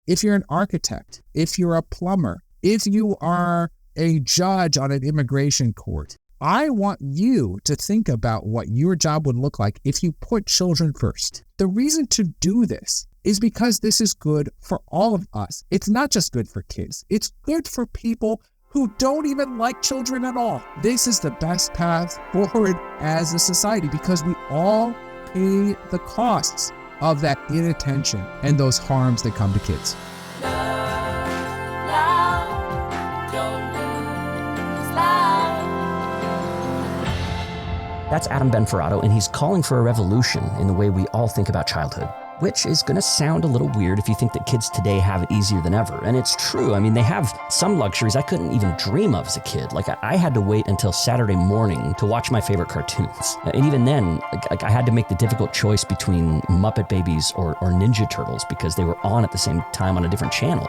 if you're an architect, if you're a plumber, if you are a judge on an immigration court, I want you to think about what your job would look like if you put children first. The reason to do this is because this is good for all of us. It's not just good for kids. It's good for people who don't even like children at all. This is the best path forward as a society because we all pay the costs of that inattention and those harms that come to kids. That's Adam Benforado, and he's calling for a revolution in the way we all think about childhood, which is going to sound a little weird if you think that kids today have it easier than ever. And it's true. I mean, they have some luxuries I couldn't even dream of as a kid. Like, I had to wait until Saturday morning to watch my favorite cartoons. And even then, I had to make the difficult choice between Muppet Babies or Ninja Turtles because they were on at the same time on a different channel.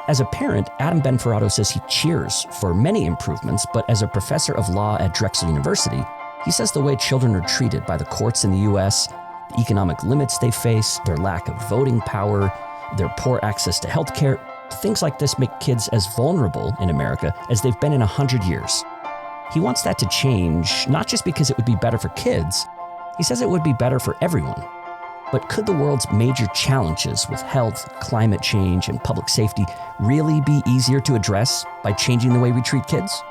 As a parent, Adam Benforado says he cheers for many improvements, but as a professor of law at Drexel University, he says the way children are treated by the courts in the U.S., the economic limits they face, their lack of voting power, their poor access to healthcare, things like this make kids as vulnerable in America as they've been in 100 years. He wants that to change, not just because it would be better for kids. He says it would be better for everyone. But could the world's major challenges with health, climate change, and public safety really be easier to address by changing the way we treat kids?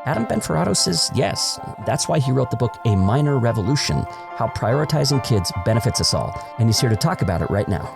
Adam Benforado says yes. That's why he wrote the book A Minor Revolution, How Prioritizing Kids Benefits Us All. And he's here to talk about it right now.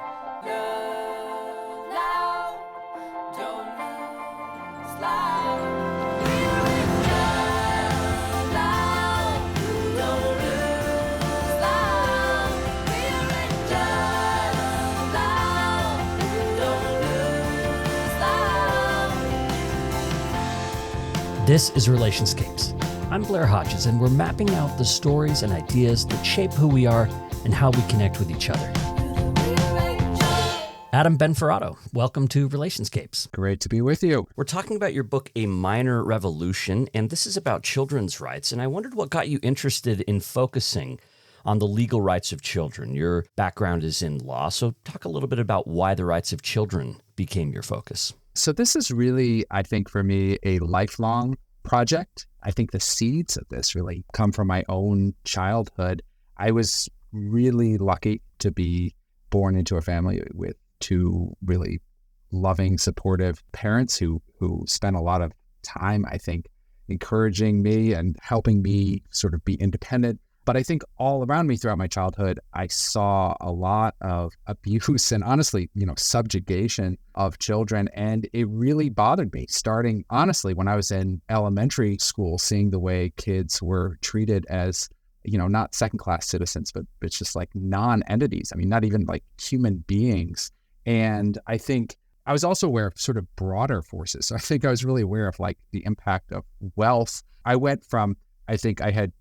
This is Relationscapes. I'm Blair Hodges, and we're mapping out the stories and ideas that shape who we are and how we connect with each other. Adam Benforado, welcome to Relationscapes. Great to be with you. We're talking about your book, A Minor Revolution, and this is about children's rights. And I wondered what got you interested in focusing on the legal rights of children. Your background is in law, so talk a little bit about why the rights of children became your focus. So this is really, I think for me, a lifelong project. I think the seeds of this really come from my own childhood. I was really lucky to be born into a family with two really loving, supportive parents who spent a lot of time, I think, encouraging me and helping me sort of be independent. But I think all around me throughout my childhood, I saw a lot of abuse and honestly, subjugation of children. And it really bothered me starting, honestly, when I was in elementary school, seeing the way kids were treated as, not second-class citizens, but it's just like non-entities. I mean, not even like human beings. And I think I was also aware of sort of broader forces. So I think I was really aware of like the impact of wealth. I went from, I think I had,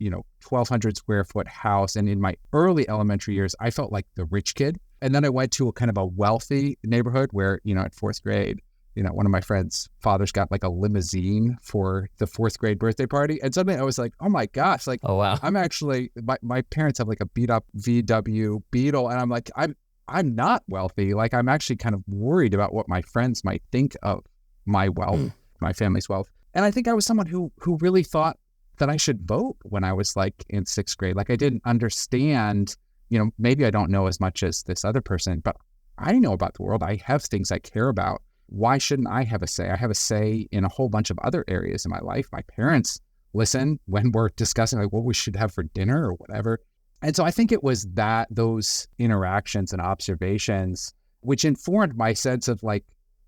1,200 square foot house. And in my early elementary years, I felt like the rich kid. And then I went to a kind of a wealthy neighborhood where, at fourth grade, one of my friends' fathers got like a limousine for the fourth grade birthday party. And suddenly I was like, oh my gosh, like, oh wow, I'm actually, my parents have like a beat up VW Beetle. And I'm like, I'm not wealthy. Like, I'm actually kind of worried about what my friends might think of my wealth, my family's wealth. And I think I was someone who really thought that I should vote when I was like in sixth grade. Like I didn't understand, maybe I don't know as much as this other person, but I know about the world. I have things I care about. Why shouldn't I have a say? I have a say in a whole bunch of other areas in my life. My parents listen when we're discussing like what we should have for dinner or whatever. And so I think it was those interactions and observations which informed my sense of like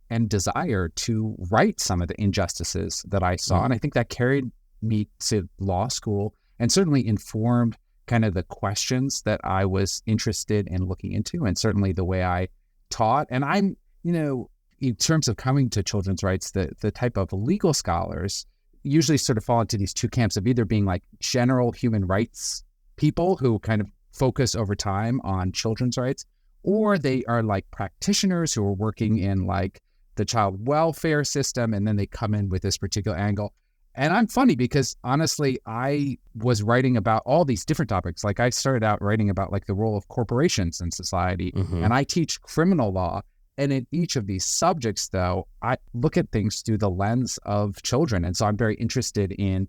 and desire to right some of the injustices that I saw. And I think that carried me to law school and certainly informed kind of the questions that I was interested in looking into and certainly the way I taught. And I'm, in terms of coming to children's rights, the type of legal scholars usually sort of fall into these two camps of either being like general human rights people who kind of focus over time on children's rights, or they are like practitioners who are working in like the child welfare system, and then they come in with this particular angle. And I'm funny because honestly, I was writing about all these different topics. Like I started out writing about like the role of corporations in society, and I teach criminal law. And in each of these subjects, though, I look at things through the lens of children. And so I'm very interested in,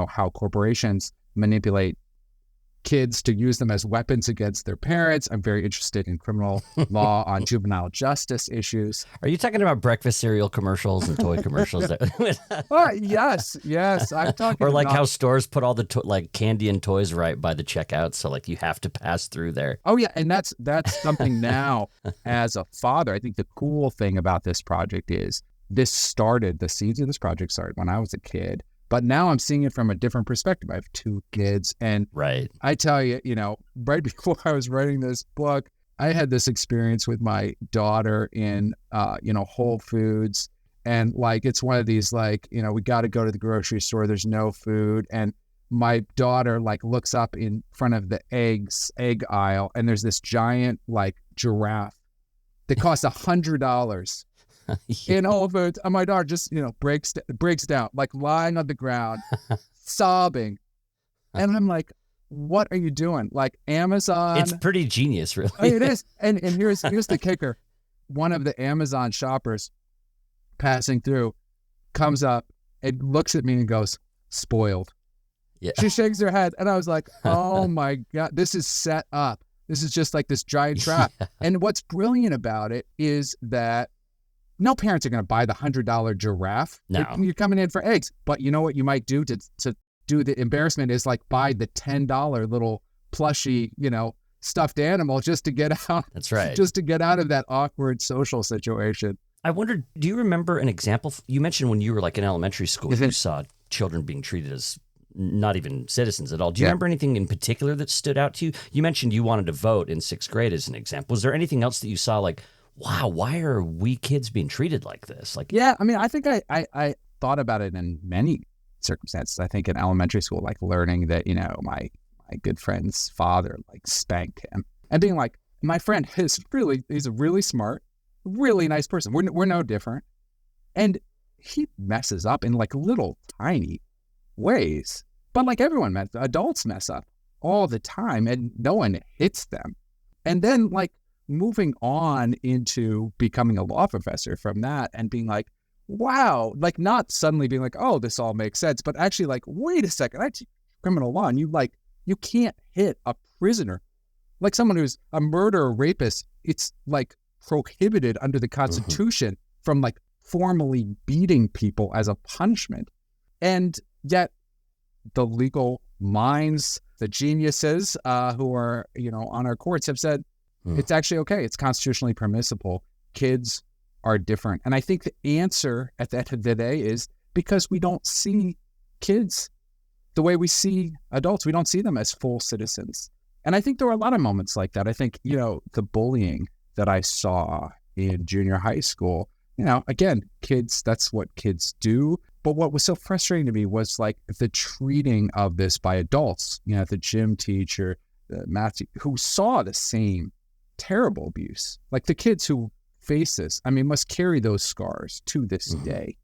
how corporations manipulate kids to use them as weapons against their parents. I'm very interested in criminal law on juvenile justice issues. Are you talking about breakfast cereal commercials and toy commercials? Yes. I'm talking or like about how stores put all the like candy and toys right by the checkout, so like you have to pass through there. Oh yeah, and that's something now as a father. I think the cool thing about this project is the seeds of this project started when I was a kid. But now I'm seeing it from a different perspective. I have 2 kids. And right. I tell you, right before I was writing this book, I had this experience with my daughter in, Whole Foods. And like, it's one of these, like, we got to go to the grocery store. There's no food. And my daughter like looks up in front of the egg aisle. And there's this giant like giraffe that costs $100. Yeah. In Whole Foods, and my daughter just, breaks down, like lying on the ground, sobbing. And I'm like, what are you doing? Like Amazon. It's pretty genius, really. It is. And here's the kicker. One of the Amazon shoppers passing through comes up and looks at me and goes, spoiled. Yeah. She shakes her head. And I was like, oh my God, this is set up. This is just like this giant trap. Yeah. And what's brilliant about it is that no parents are going to buy the $100 giraffe. No. You're coming in for eggs. But you know what you might do to do the embarrassment is like buy the $10 little plushy, stuffed animal just to get out. That's right. Just to get out of that awkward social situation. I wondered, do you remember an example? You mentioned when you were like in elementary school, you saw children being treated as not even citizens at all. Do you remember anything in particular that stood out to you? You mentioned you wanted to vote in 6th grade as an example. Was there anything else that you saw like, wow, why are we kids being treated like this? Like, yeah, I mean, I think I thought about it in many circumstances. I think in elementary school, like learning that, my good friend's father like spanked him and being like, my friend he's a really smart, really nice person. We're no different. And he messes up in like little tiny ways. But like adults mess up all the time and no one hits them. And then like, moving on into becoming a law professor from that and being like, wow, like not suddenly being like, oh, this all makes sense, but actually like, wait a second, I teach criminal law and you can't hit a prisoner. Like someone who's a murderer, rapist, it's like prohibited under the Constitution from like formally beating people as a punishment. And yet the legal minds, the geniuses who are, on our courts have said, it's actually okay. It's constitutionally permissible. Kids are different. And I think the answer at the end of the day is because we don't see kids the way we see adults. We don't see them as full citizens. And I think there were a lot of moments like that. I think, the bullying that I saw in junior high school, again, kids, that's what kids do. But what was so frustrating to me was like the treating of this by adults, the gym teacher, the math teacher, who saw the same terrible abuse. Like the kids who face this, must carry those scars to this day.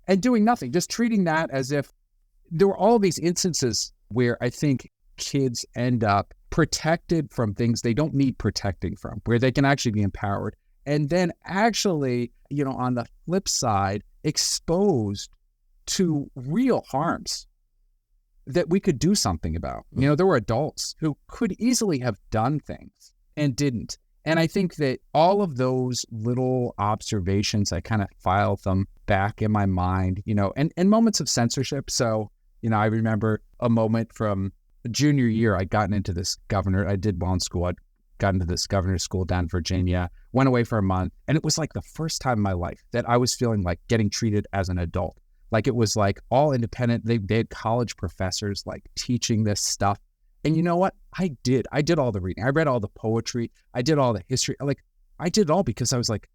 And doing nothing, just treating that as if there were all these instances where I think kids end up protected from things they don't need protecting from, where they can actually be empowered. And then actually, on the flip side, exposed to real harms that we could do something about. There were adults who could easily have done things and didn't. And I think that all of those little observations, I kind of filed them back in my mind, and moments of censorship. So, I remember a moment from junior year, I did well in school. I'd gotten into this governor's school down in Virginia, went away for a month. And it was like the first time in my life that I was feeling like getting treated as an adult. Like it was like all independent. They had college professors like teaching this stuff. And you know what? I did all the reading. I read all the poetry. I did all the history. Like I did it all because I was like,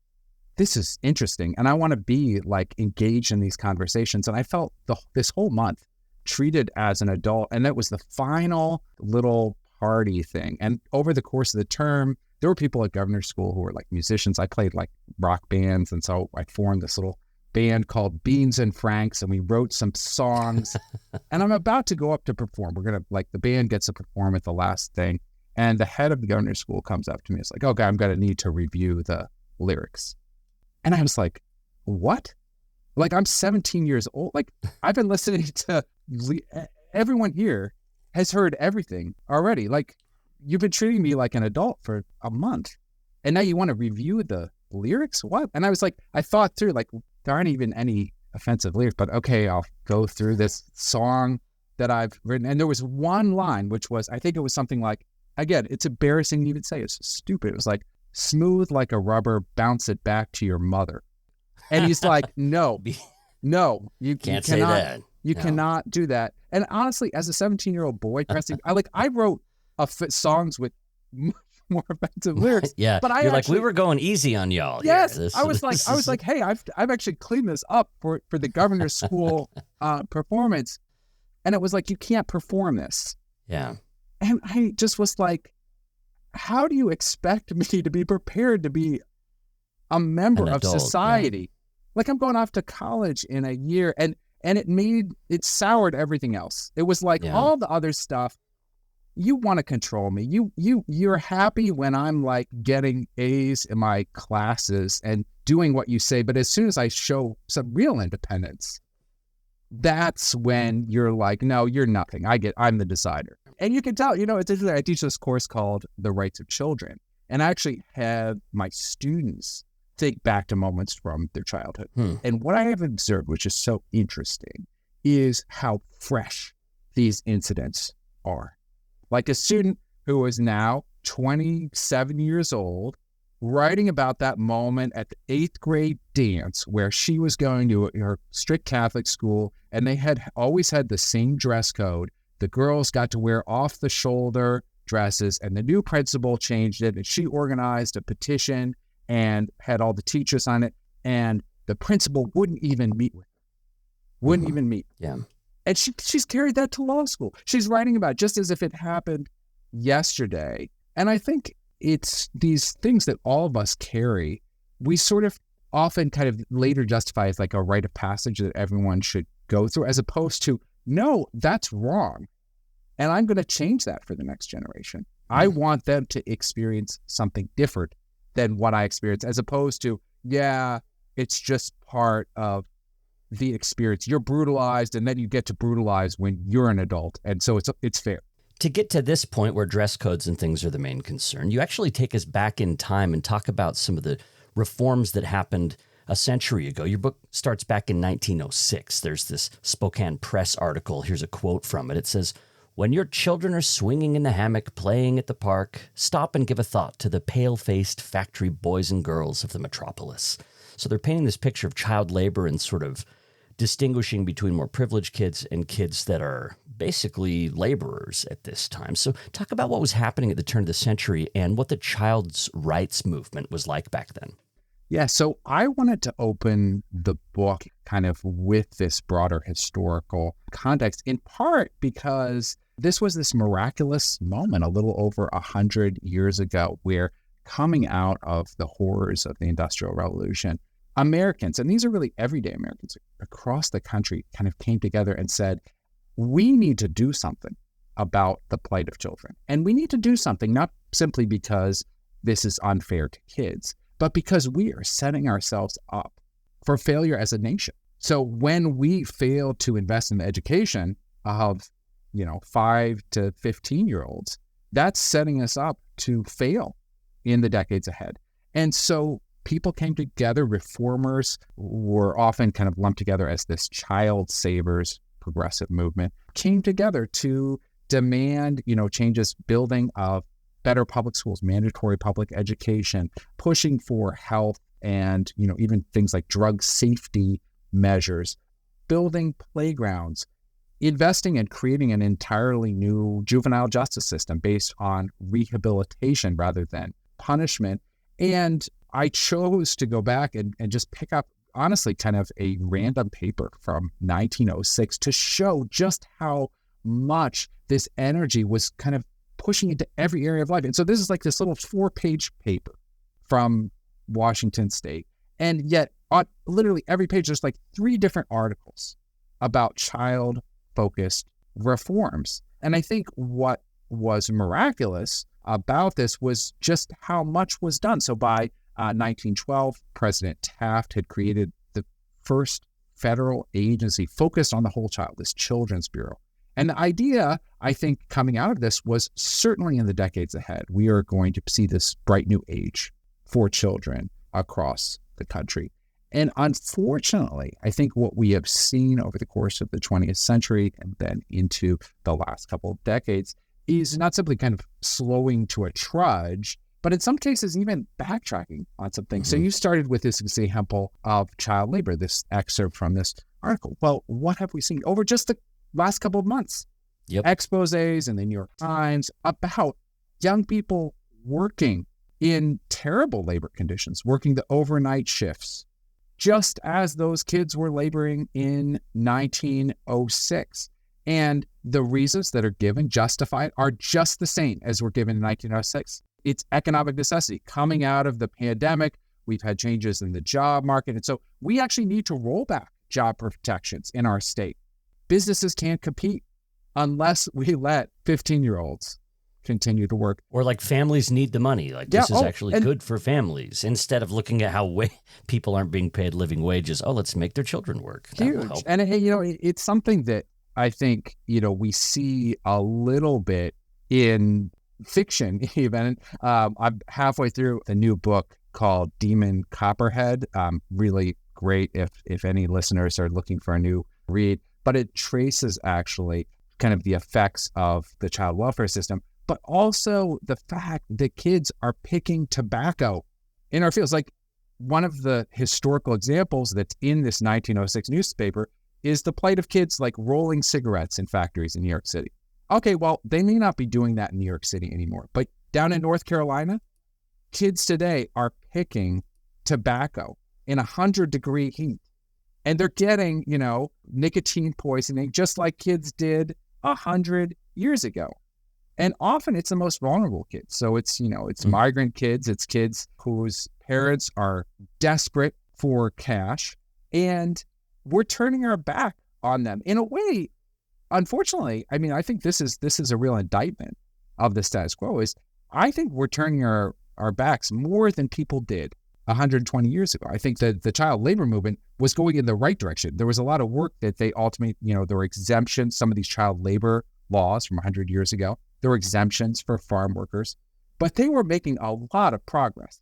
this is interesting. And I want to be like engaged in these conversations. And I felt this whole month treated as an adult. And that was the final little party thing. And over the course of the term, there were people at governor's school who were like musicians. I played like rock bands. And so I formed this little band called Beans and Franks, and we wrote some songs. And I'm about to go up to perform. We're going to the band gets to perform at the last thing. And the head of the governor's school comes up to me. It's like, okay, I'm going to need to review the lyrics. And I was like, what? Like, I'm 17 years old. Like, I've been listening to everyone here has heard everything already. Like, you've been treating me like an adult for a month. And now you want to review the lyrics? What? And I was like, I thought through, like, there aren't even any offensive lyrics, but okay, I'll go through this song that I've written. And there was one line, which was, I think it was something like, again, it's embarrassing to even say, it's stupid. It was like, smooth like a rubber, bounce it back to your mother. And he's like, no, you Can't cannot say that. You No. cannot do that. And honestly, as a 17-year-old boy, I wrote songs with much more offensive lyrics. Yeah, but you're like, we were going easy on y'all. Yes, here. I was like, hey, I've actually cleaned this up for the governor's school performance, and it was like, you can't perform this. Yeah, and I just was like, how do you expect me to be prepared to be a member of society? Yeah. Like, I'm going off to college in a year, and it soured everything else. It was like all the other stuff. You want to control me. You're happy when I'm like getting A's in my classes and doing what you say. But as soon as I show some real independence, that's when you're like, no, you're nothing. I'm the decider. And you can tell, it's interesting. I teach this course called The Rights of Children. And I actually have my students think back to moments from their childhood. And what I have observed, which is so interesting, is how fresh these incidents are. Like a student who is now 27 years old, writing about that moment at the 8th grade dance where she was going to her strict Catholic school, and they had always had the same dress code. The girls got to wear off-the-shoulder dresses, and the new principal changed it, and she organized a petition and had all the teachers on it, and the principal wouldn't even meet with her. Wouldn't even meet. Yeah. And she's carried that to law school. She's writing about it just as if it happened yesterday. And I think it's these things that all of us carry, we sort of often kind of later justify as like a rite of passage that everyone should go through, as opposed to, no, that's wrong. And I'm going to change that for the next generation. I want them to experience something different than what I experienced, as opposed to, yeah, it's just part of the experience. You're brutalized, and then you get to brutalize when you're an adult. And so it's fair. To get to this point where dress codes and things are the main concern, you actually take us back in time and talk about some of the reforms that happened a century ago. Your book starts back in 1906. There's this Spokane Press article. Here's a quote from it. It says, "When your children are swinging in the hammock, playing at the park, stop and give a thought to the pale-faced factory boys and girls of the metropolis." So they're painting this picture of child labor and sort of distinguishing between more privileged kids and kids that are basically laborers at this time. So talk about what was happening at the turn of the century and what the child's rights movement was like back then. Yeah, so I wanted to open the book kind of with this broader historical context, in part because this was this miraculous moment a little over 100 years ago, where coming out of the horrors of the Industrial Revolution, Americans, and these are really everyday Americans across the country, kind of came together and said, we need to do something about the plight of children. And we need to do something not simply because this is unfair to kids, but because we are setting ourselves up for failure as a nation. So when we fail to invest in the education of, 5 to 15-year-olds, that's setting us up to fail in the decades ahead. And so people came together. Reformers were often kind of lumped together as this child savers progressive movement, came together to demand, changes, building of better public schools, mandatory public education, pushing for health and, even things like drug safety measures, building playgrounds, investing in creating an entirely new juvenile justice system based on rehabilitation rather than punishment. And I chose to go back and just pick up, honestly, kind of a random paper from 1906 to show just how much this energy was kind of pushing into every area of life. And so this is like this little 4-page paper from Washington State. And yet on literally every page, there's like 3 different articles about child-focused reforms. And I think what was miraculous about this was just how much was done. So by 1912, President Taft had created the first federal agency focused on the whole child, this Children's Bureau. And the idea, I think, coming out of this was certainly in the decades ahead, we are going to see this bright new age for children across the country. And unfortunately, I think what we have seen over the course of the 20th century and then into the last couple of decades is not simply kind of slowing to a trudge, but in some cases, even backtracking on some things. So you started with this example of child labor, this excerpt from this article. Well, what have we seen over just the last couple of months? Exposés in the New York Times about young people working in terrible labor conditions, working the overnight shifts, just as those kids were laboring in 1906. And the reasons that are given, justified, are just the same as were given in 1906. It's economic necessity. Coming out of the pandemic, we've had changes in the job market. And so we actually need to roll back job protections in our state. Businesses can't compete unless we let 15-year-olds continue to work. Or like families need the money. Like this is actually good for families instead of looking at how people aren't being paid living wages. Oh, let's make their children work. Huge. And it's something that I think, we see a little bit in fiction even. I'm halfway through a new book called Demon Copperhead. Really great if any listeners are looking for a new read. But it traces actually kind of the effects of the child welfare system, but also the fact that kids are picking tobacco in our fields. Like one of the historical examples that's in this 1906 newspaper is the plight of kids like rolling cigarettes in factories in New York City. Okay, well, they may not be doing that in New York City anymore, but down in North Carolina, kids today are picking tobacco in 100-degree heat. And they're getting, nicotine poisoning just like kids did 100 years ago. And often it's the most vulnerable kids. So it's migrant kids, it's kids whose parents are desperate for cash, and we're turning our back on them in a way. Unfortunately, I think this is a real indictment of the status quo. Is I think we're turning our backs more than people did 120 years ago. I think that the child labor movement was going in the right direction. There was a lot of work that they ultimately, there were exemptions, some of these child labor laws from 100 years ago. There were exemptions for farm workers, but they were making a lot of progress.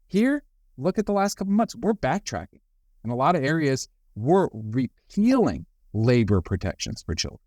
Here, look at the last couple of months. We're backtracking. In a lot of areas, we're repealing labor protections for children.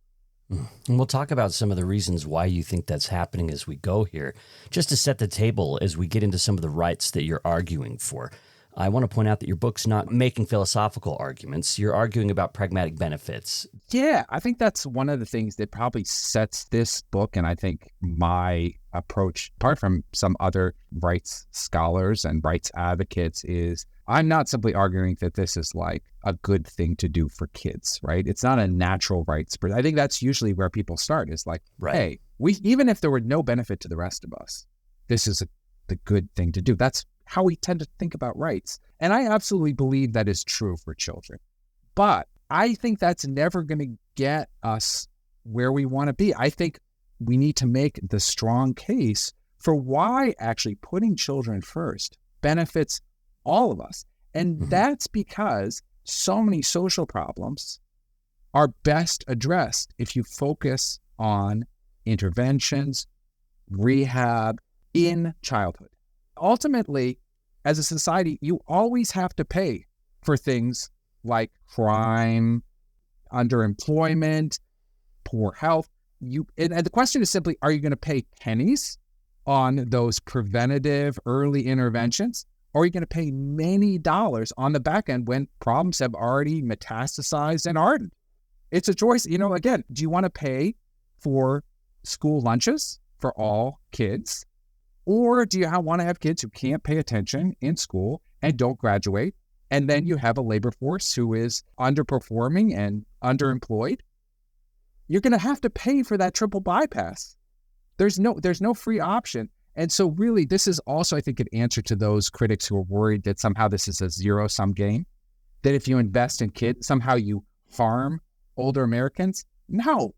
And we'll talk about some of the reasons why you think that's happening as we go here. Just to set the table as we get into some of the rights that you're arguing for, I want to point out that your book's not making philosophical arguments. You're arguing about pragmatic benefits. Yeah, I think that's one of the things that probably sets this book, and I think my approach, apart from some other rights scholars and rights advocates, is I'm not simply arguing that this is like a good thing to do for kids, right? It's not a natural rights. I think that's usually where people start, is like, hey, even if there were no benefit to the rest of us, this is the good thing to do. That's how we tend to think about rights. And I absolutely believe that is true for children. But I think that's never going to get us where we want to be. I think we need to make the strong case for why actually putting children first benefits all of us. And that's because so many social problems are best addressed if you focus on interventions, rehab in childhood. Ultimately, as a society, you always have to pay for things like crime, underemployment, poor health. And the question is simply, are you going to pay pennies on those preventative early interventions? Or are you going to pay many dollars on the back end when problems have already metastasized and hardened? It's a choice. Again, do you want to pay for school lunches for all kids? Or do you want to have kids who can't pay attention in school and don't graduate? And then you have a labor force who is underperforming and underemployed. You're going to have to pay for that triple bypass. There's no free option. And so really, this is also, I think, an answer to those critics who are worried that somehow this is a zero-sum game, that if you invest in kids, somehow you harm older Americans. No.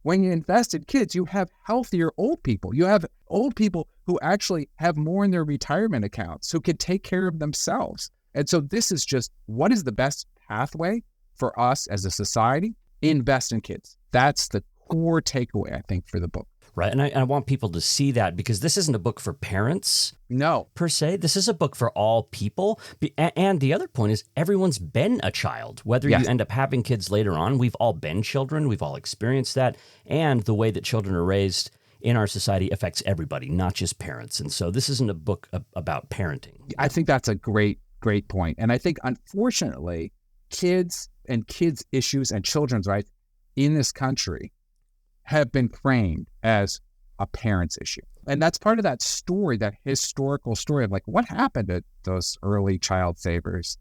When you invest in kids, you have healthier old people. You have old people who actually have more in their retirement accounts, who can take care of themselves. And so this is just, what is the best pathway for us as a society? Invest in kids. That's the core takeaway, I think, for the book. Right. And I want people to see that, because this isn't a book for parents. No. Per se. This is a book for all people. And the other point is, everyone's been a child. Whether Yes. you end up having kids later on, we've all been children. We've all experienced that. And the way that children are raised in our society affects everybody, not just parents. And so this isn't a book about parenting. I think that's a great point. And I think, unfortunately, kids and kids' issues and children's rights in this country have been framed as a parent's issue. And that's part of that story, that historical story of like, what happened to those early child savers,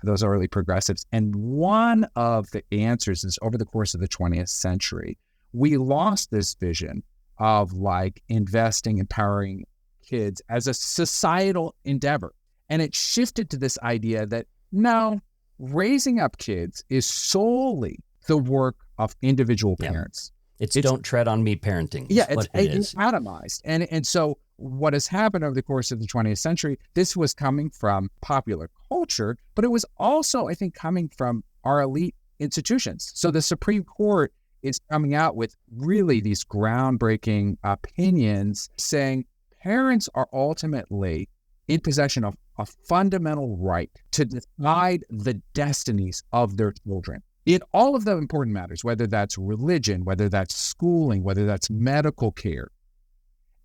those early progressives? And one of the answers is, over the course of the 20th century, we lost this vision of like investing, empowering kids as a societal endeavor. And it shifted to this idea that no, raising up kids is solely the work of individual parents. It's don't tread on me parenting. Yeah, it's atomized. And so what has happened over the course of the 20th century, this was coming from popular culture, but it was also, I think, coming from our elite institutions. So the Supreme Court is coming out with really these groundbreaking opinions saying parents are ultimately in possession of a fundamental right to decide the destinies of their children in all of the important matters, whether that's religion, whether that's schooling, whether that's medical care.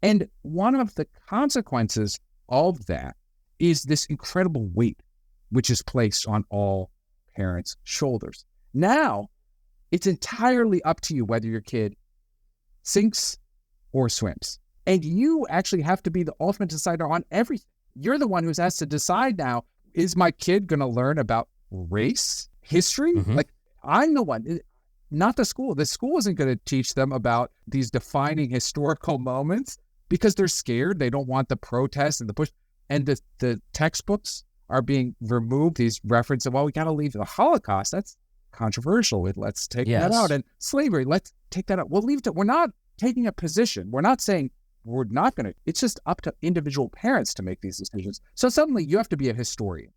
And one of the consequences of that is this incredible weight which is placed on all parents' shoulders. Now, it's entirely up to you whether your kid sinks or swims. And you actually have to be the ultimate decider on everything. You're the one who's asked to decide now, is my kid going to learn about race, history? Mm-hmm. Like, I'm the one, not the school. The school isn't going to teach them about these defining historical moments because they're scared. They don't want the protests and the push. And the textbooks are being removed. These references, well, we got to leave the Holocaust. That's controversial. Let's take that out. And slavery, let's take that out. We'll leave it. We're not taking a position. We're not saying we're not going to. It's just up to individual parents to make these decisions. So suddenly you have to be a historian.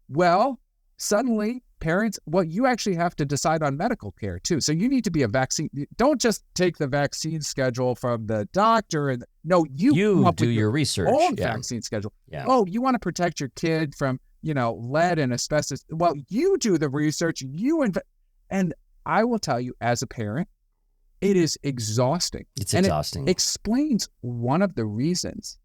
Well, suddenly parents, you actually have to decide on medical care too. So you need to be a vaccine. Don't just take the vaccine schedule from the doctor. And no, you come up do with your research. own vaccine schedule. Yeah. Oh, you want to protect your kid from, lead and asbestos. Well, you do the research, and I will tell you, as a parent, it is exhausting. It's exhausting. It explains one of the reasons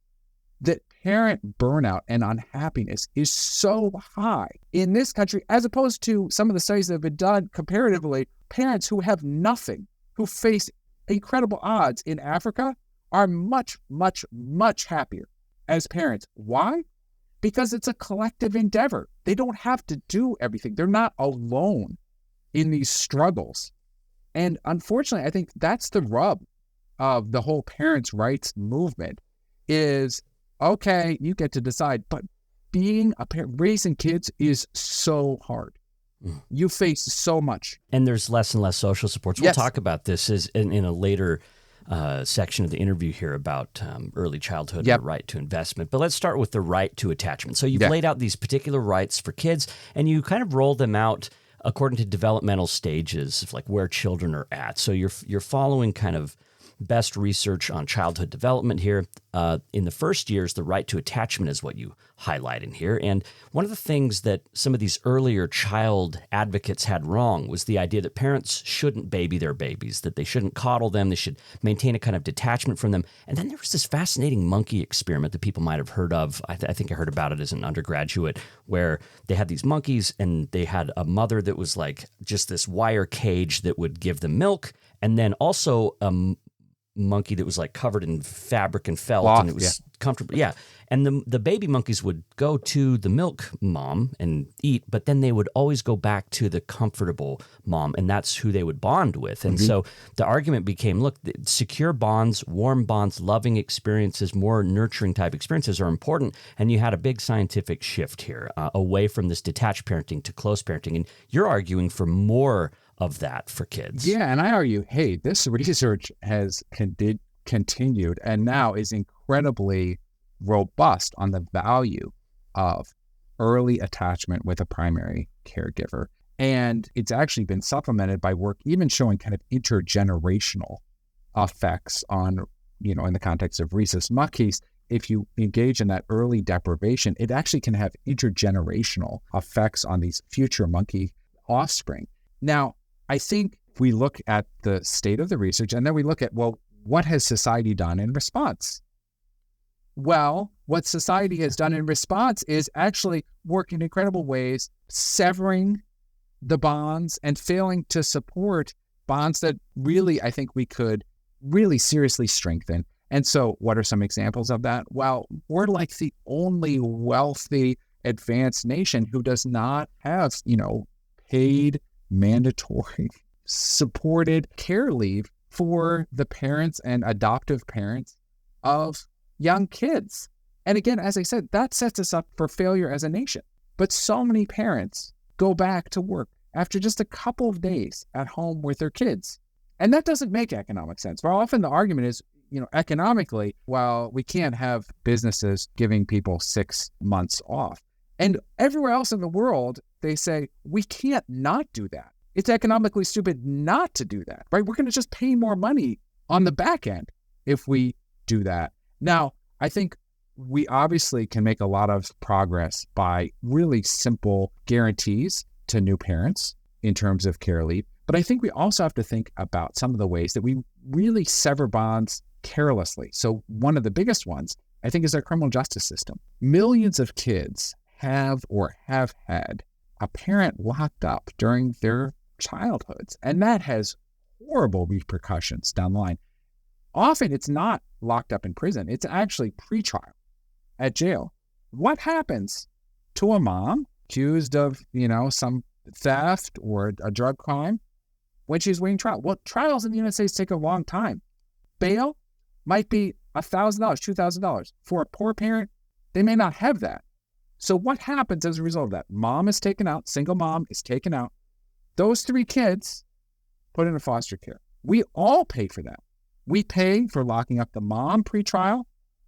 that parent burnout and unhappiness is so high in this country, as opposed to some of the studies that have been done comparatively. Parents who have nothing, who face incredible odds in Africa, are much, much, much happier as parents. Why? Because it's a collective endeavor. They don't have to do everything. They're not alone in these struggles. And unfortunately, I think that's the rub of the whole parents' rights movement is, okay, you get to decide, but being a parent, raising kids is so hard. You face so much. And there's less and less social supports. We'll talk about this in a later section of the interview here about early childhood and the right to investment. But let's start with the right to attachment. So you've laid out these particular rights for kids, and you kind of roll them out according to developmental stages of like where children are at. So you're following kind of best research on childhood development here. In the first years, the right to attachment is what you highlight in here. And one of the things that some of these earlier child advocates had wrong was the idea that parents shouldn't baby their babies, that they shouldn't coddle them, they should maintain a kind of detachment from them. And then there was this fascinating monkey experiment that people might have heard of. I think I heard about it as an undergraduate, where they had these monkeys and they had a mother that was like just this wire cage that would give them milk, and then also monkey that was like covered in fabric and felt, and it was comfortable. Yeah. And the baby monkeys would go to the milk mom and eat, but then they would always go back to the comfortable mom, and that's who they would bond with. And so the argument became, look, secure bonds, warm bonds, loving experiences, more nurturing type experiences are important. And you had a big scientific shift here, away from this detached parenting to close parenting. And you're arguing for more of that for kids. Yeah, and I argue, hey, this research has continued and now is incredibly incredibly robust on the value of early attachment with a primary caregiver. And it's actually been supplemented by work even showing kind of intergenerational effects on, in the context of rhesus monkeys. If you engage in that early deprivation, it actually can have intergenerational effects on these future monkey offspring. Now, I think if we look at the state of the research and then we look at, well, what has society done in response? Well, what society has done in response is actually work in incredible ways, severing the bonds and failing to support bonds that really, I think we could really seriously strengthen. And so what are some examples of that? Well, we're like the only wealthy, advanced nation who does not have, paid, mandatory, supported care leave for the parents and adoptive parents of young kids. And again, as I said, that sets us up for failure as a nation. But so many parents go back to work after just a couple of days at home with their kids. And that doesn't make economic sense. Well, often the argument is, economically, well, we can't have businesses giving people 6 months off. And everywhere else in the world, they say, we can't not do that. It's economically stupid not to do that, right? We're going to just pay more money on the back end if we do that. Now, I think we obviously can make a lot of progress by really simple guarantees to new parents in terms of care leave. But I think we also have to think about some of the ways that we really sever bonds carelessly. So one of the biggest ones, I think, is our criminal justice system. Millions of kids have had a parent locked up during their childhoods, and that has horrible repercussions down the line. Often it's not locked up in prison. It's actually pretrial at jail. What happens to a mom accused of, some theft or a drug crime when she's waiting trial? Well, trials in the United States take a long time. Bail might be $1,000, $2,000. For a poor parent, they may not have that. So what happens as a result of that? Mom is taken out, single mom is taken out. Those 3 kids put into foster care. We all pay for that. We pay for locking up the mom pretrial.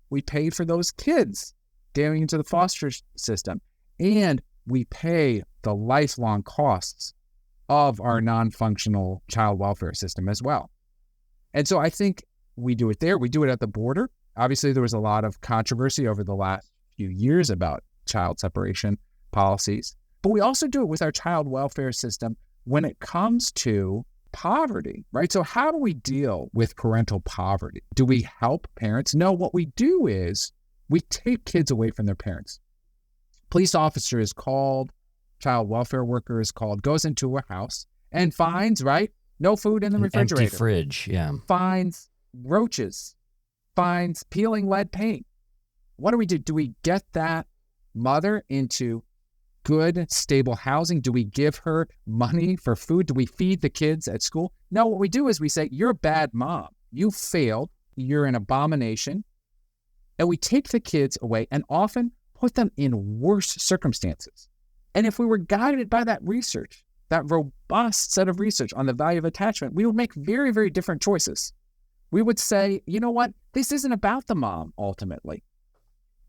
We pay for those kids going into the foster system. And we pay the lifelong costs of our non-functional child welfare system as well. And so I think we do it there. We do it at the border. Obviously, there was a lot of controversy over the last few years about child separation policies. But we also do it with our child welfare system when it comes to poverty, right? So how do we deal with parental poverty? Do we help parents? No, what we do is we take kids away from their parents. Police officer is called, child welfare worker is called, goes into a house and finds, right? No food in the refrigerator. Empty fridge, yeah. Finds roaches, finds peeling lead paint. What do? Do we get that mother into good, stable housing? Do we give her money for food? Do we feed the kids at school? No, what we do is we say, you're a bad mom. You failed. You're an abomination. And we take the kids away and often put them in worse circumstances. And if we were guided by that research, that robust set of research on the value of attachment, we would make very, very different choices. We would say, you know what? This isn't about the mom ultimately.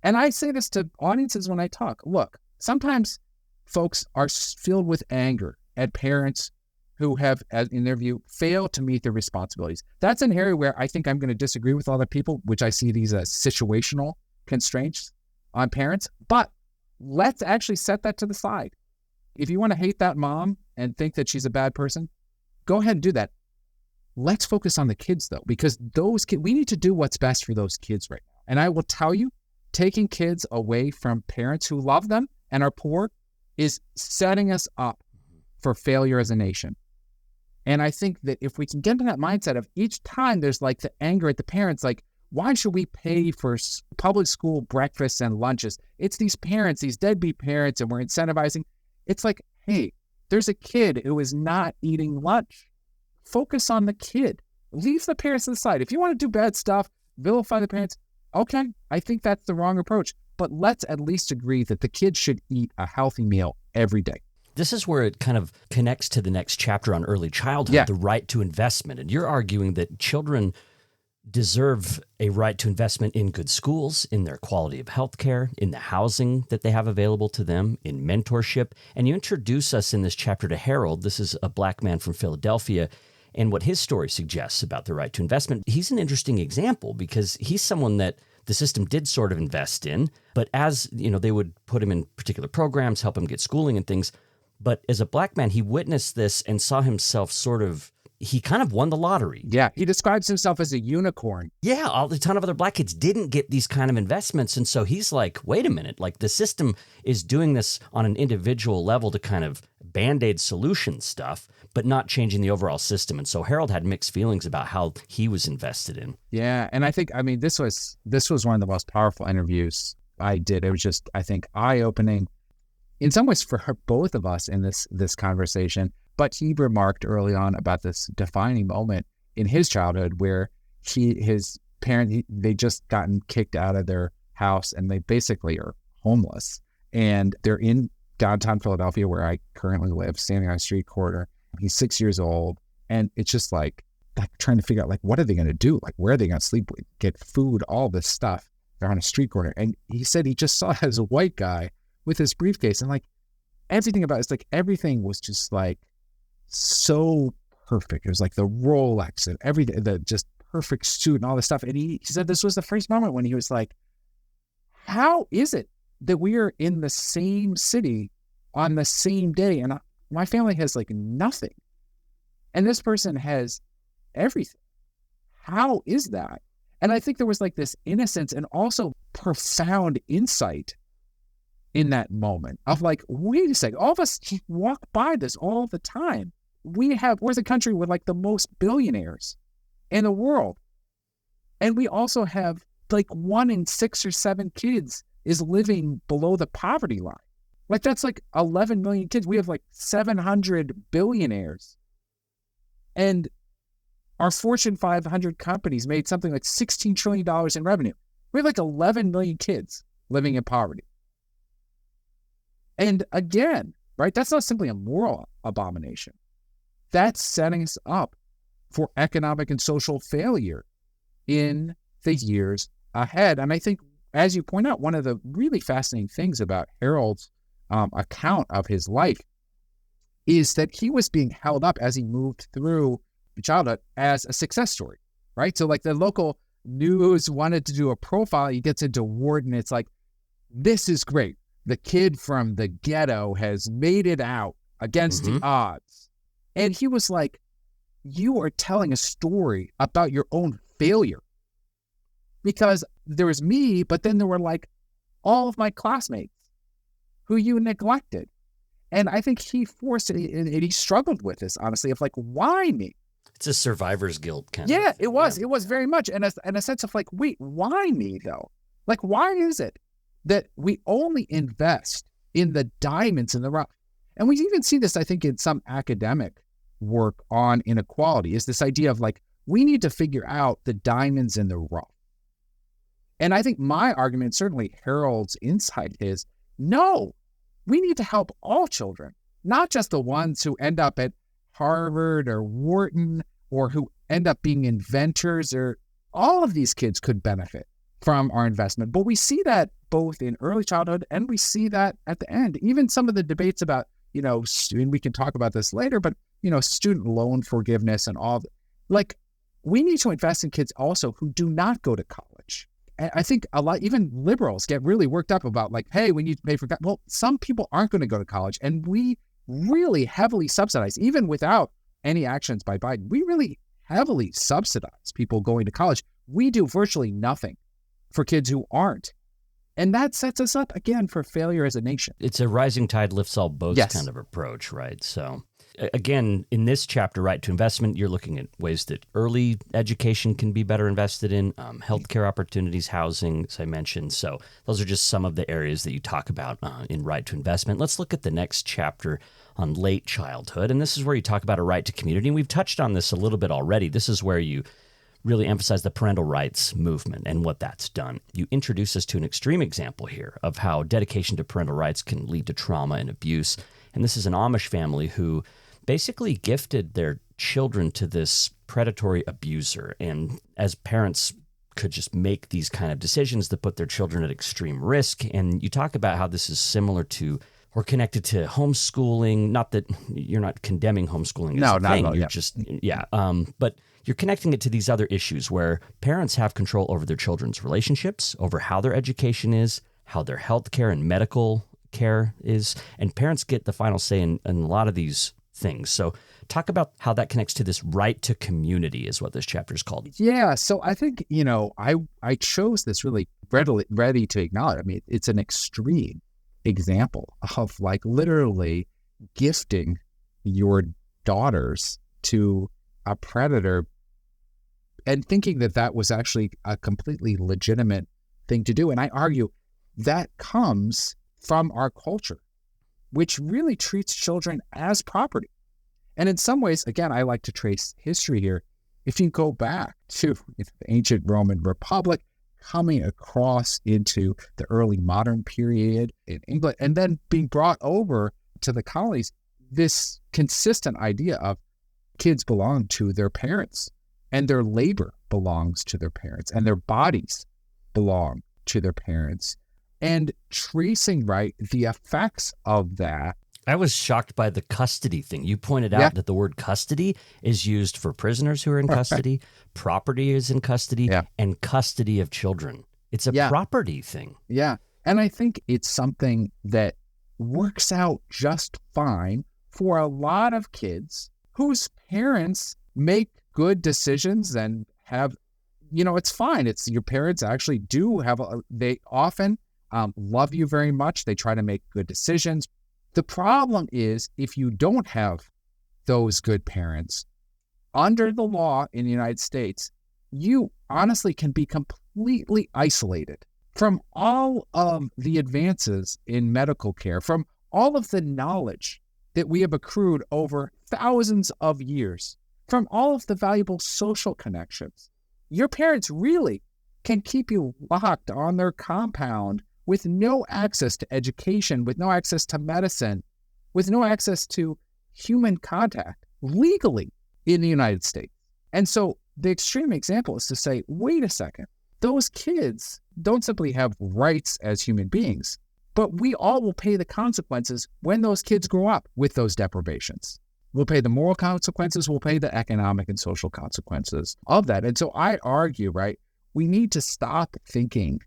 And I say this to audiences when I talk. Look, sometimes folks are filled with anger at parents who have, in their view, failed to meet their responsibilities. That's an area where I think I'm going to disagree with other people, which I see these as situational constraints on parents. But let's actually set that to the side. If you want to hate that mom and think that she's a bad person, go ahead and do that. Let's focus on the kids, though, because those kids, we need to do what's best for those kids right now. And I will tell you, taking kids away from parents who love them and are poor is setting us up for failure as a nation. And I think that if we can get into that mindset of each time there's like the anger at the parents, like, why should we pay for public school breakfasts and lunches? It's these parents, these deadbeat parents, and we're incentivizing. It's like, hey, there's a kid who is not eating lunch. Focus on the kid. Leave the parents to the side. If you want to do bad stuff, vilify the parents, okay, I think that's the wrong approach. But let's at least agree that the kids should eat a healthy meal every day. This is where it kind of connects to the next chapter on early childhood, the right to investment. And you're arguing that children deserve a right to investment in good schools, in their quality of healthcare, in the housing that they have available to them, in mentorship. And you introduce us in this chapter to Harold. This is a black man from Philadelphia, and what his story suggests about the right to investment. He's an interesting example because he's someone that the system did sort of invest in, but as they would put him in particular programs, help him get schooling and things. But as a black man, he witnessed this and saw himself he kind of won the lottery. Yeah, he describes himself as a unicorn. Yeah, a ton of other black kids didn't get these kind of investments. And so he's like, wait a minute, like the system is doing this on an individual level to kind of Band-Aid solution stuff, but not changing the overall system. And so Harold had mixed feelings about how he was invested in. Yeah, and I think, this was one of the most powerful interviews I did. It was just, I think, eye-opening in some ways for both of us in this conversation. But he remarked early on about this defining moment in his childhood where his parents, they just gotten kicked out of their house and they basically are homeless. And they're in downtown Philadelphia where I currently live, standing on a street corner. He's 6 years old. And it's just like trying to figure out, what are they going to do? Where are they going to sleep, get food, all this stuff. They're on a street corner. And he said he just saw as a white guy with his briefcase and everything about it, everything was just so perfect. It was the Rolex and everything, the just perfect suit and all this stuff. And he said this was the first moment when he was like, how is it that we are in the same city on the same day and my family has nothing and this person has everything? How is that? And I think there was this innocence and also profound insight in that moment of wait a second, all of us walk by this all the time. We're the country with the most billionaires in the world. And we also have 1 in 6 or 7 kids is living below the poverty line. That's 11 million kids. We have 700 billionaires. And our Fortune 500 companies made something like $16 trillion in revenue. We have 11 million kids living in poverty. And again, right, that's not simply a moral abomination. That's setting us up for economic and social failure in the years ahead. And I think, as you point out, one of the really fascinating things about Harold's account of his life is that he was being held up as he moved through childhood as a success story, right? So the local news wanted to do a profile. He gets into Wharton. It's this is great. The kid from the ghetto has made it out against the odds. And he was like, you are telling a story about your own failure. Because there was me, but then there were all of my classmates who you neglected. And I think he forced it, and he struggled with this, honestly, of why me? It's a survivor's guilt kind of. Yeah, it was. Yeah. It was very much. And a sense of wait, why me though? Why is it that we only invest in the diamonds in the rough? And we even see this, I think, in some academic work on inequality, is this idea of we need to figure out the diamonds in the rough. And I think my argument, certainly Harold's insight, is no, we need to help all children, not just the ones who end up at Harvard or Wharton or who end up being inventors. Or all of these kids could benefit from our investment. But we see that both in early childhood and we see that at the end. Even some of the debates about, and we can talk about this later, but, student loan forgiveness and all, we need to invest in kids also who do not go to college. And I think a lot, even liberals get really worked up about hey, we need to pay for, well, some people aren't going to go to college, and we really heavily subsidize, even without any actions by Biden, we really heavily subsidize people going to college. We do virtually nothing for kids who aren't. And that sets us up, again, for failure as a nation. It's a rising tide lifts all boats kind of approach, right? So, again, in this chapter, Right to Investment, you're looking at ways that early education can be better invested in, healthcare opportunities, housing, as I mentioned. So those are just some of the areas that you talk about in Right to Investment. Let's look at the next chapter on late childhood. And this is where you talk about a right to community. And we've touched on this a little bit already. This is where you really emphasize the parental rights movement and what that's done. You introduce us to an extreme example here of how dedication to parental rights can lead to trauma and abuse. And this is an Amish family who basically gifted their children to this predatory abuser. And as parents could just make these kind of decisions that put their children at extreme risk. And you talk about how this is similar to or connected to homeschooling. Not that you're not condemning homeschooling as a thing. You're just, but you're connecting it to these other issues where parents have control over their children's relationships, over how their education is, how their health care and medical care is, and parents get the final say in a lot of these things. So talk about how that connects to this right to community is what this chapter is called. Yeah. So I think, I chose this really ready to acknowledge. I mean, it's an extreme example of like literally gifting your daughters to a predator and thinking that that was actually a completely legitimate thing to do. And I argue that comes from our culture, which really treats children as property. And in some ways, again, I like to trace history here. If you go back to the ancient Roman Republic, coming across into the early modern period in England, and then being brought over to the colonies, this consistent idea of kids belong to their parents, and their labor belongs to their parents, and their bodies belong to their parents, and tracing, right, the effects of that. I was shocked by the custody thing. You pointed out that the word custody is used for prisoners who are in custody, property is in custody, and custody of children. It's a property thing. Yeah. And I think it's something that works out just fine for a lot of kids whose parents make good decisions and have, it's fine. It's your parents actually do have, they often love you very much. They try to make good decisions. The problem is if you don't have those good parents, under the law in the United States, you honestly can be completely isolated from all of the advances in medical care, from all of the knowledge that we have accrued over thousands of years, from all of the valuable social connections. Your parents really can keep you locked on their compound with no access to education, with no access to medicine, with no access to human contact legally in the United States. And so the extreme example is to say, wait a second, those kids don't simply have rights as human beings, but we all will pay the consequences when those kids grow up with those deprivations. We'll pay the moral consequences, we'll pay the economic and social consequences of that. And so I argue, right, we need to stop thinking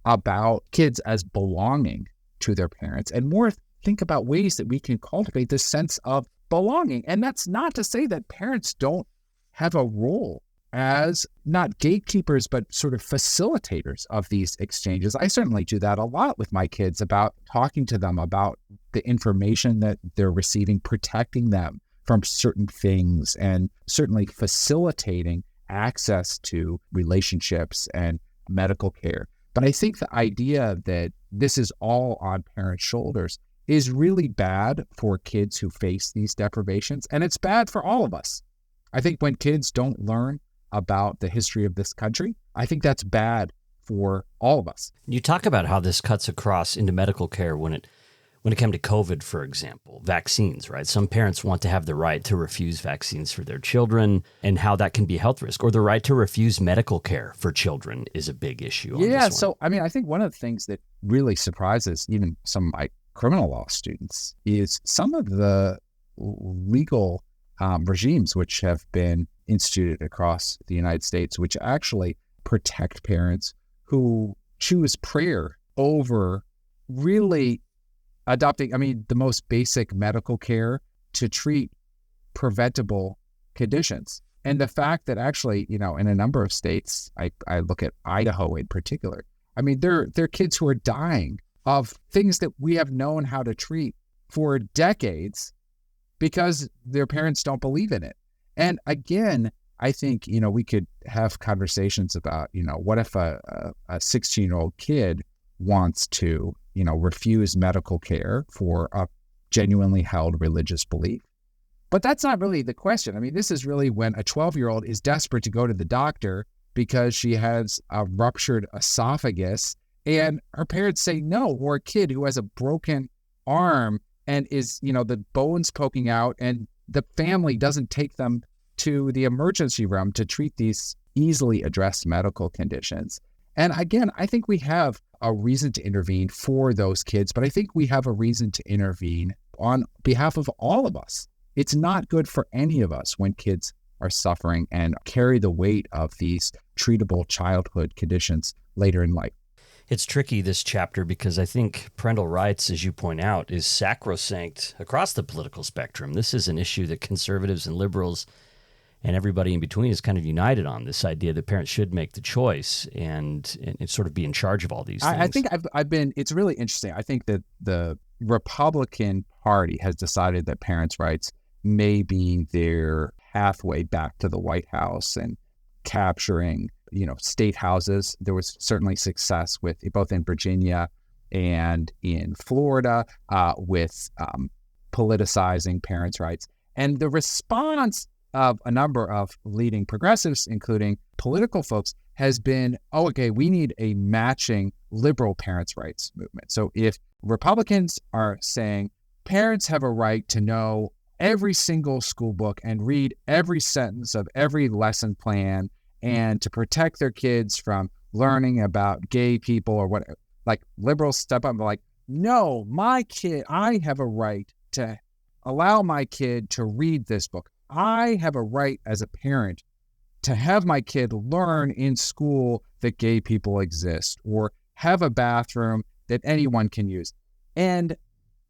about kids as belonging to their parents and more think about ways that we can cultivate this sense of belonging. And that's not to say that parents don't have a role as not gatekeepers, but sort of facilitators of these exchanges. I certainly do that a lot with my kids about talking to them about the information that they're receiving, protecting them from certain things, and certainly facilitating access to relationships and medical care. But I think the idea that this is all on parents' shoulders is really bad for kids who face these deprivations, and it's bad for all of us. I think when kids don't learn about the history of this country, I think that's bad for all of us. You talk about how this cuts across into medical care when it came to COVID, for example, vaccines, right? Some parents want to have the right to refuse vaccines for their children and how that can be a health risk, or the right to refuse medical care for children is a big issue. So, I think one of the things that really surprises even some of my criminal law students is some of the legal regimes which have been instituted across the United States, which actually protect parents who choose prayer over really adopting, the most basic medical care to treat preventable conditions. And the fact that actually, in a number of states, I look at Idaho in particular, there are kids who are dying of things that we have known how to treat for decades because their parents don't believe in it. And again, I think, we could have conversations about, what if a 16-year-old kid wants to, refuse medical care for a genuinely held religious belief. But that's not really the question. This is really when a 12-year-old is desperate to go to the doctor because she has a ruptured esophagus and her parents say no, or a kid who has a broken arm and is, the bones poking out and the family doesn't take them to the emergency room to treat these easily addressed medical conditions. And again, I think we have a reason to intervene for those kids, but I think we have a reason to intervene on behalf of all of us. It's not good for any of us when kids are suffering and carry the weight of these treatable childhood conditions later in life. It's tricky, this chapter, because I think parental rights, as you point out, is sacrosanct across the political spectrum. This is an issue that conservatives and liberals and everybody in between is kind of united on, this idea that parents should make the choice and sort of be in charge of all these things. I think it's really interesting. I think that the Republican Party has decided that parents' rights may be their pathway back to the White House and capturing, state houses. There was certainly success with both in Virginia and in Florida with politicizing parents' rights. And the response of a number of leading progressives, including political folks, has been, we need a matching liberal parents' rights movement. So if Republicans are saying parents have a right to know every single school book and read every sentence of every lesson plan and to protect their kids from learning about gay people or what, like liberals step up and be like, no, I have a right to allow my kid to read this book. I have a right as a parent to have my kid learn in school that gay people exist or have a bathroom that anyone can use. And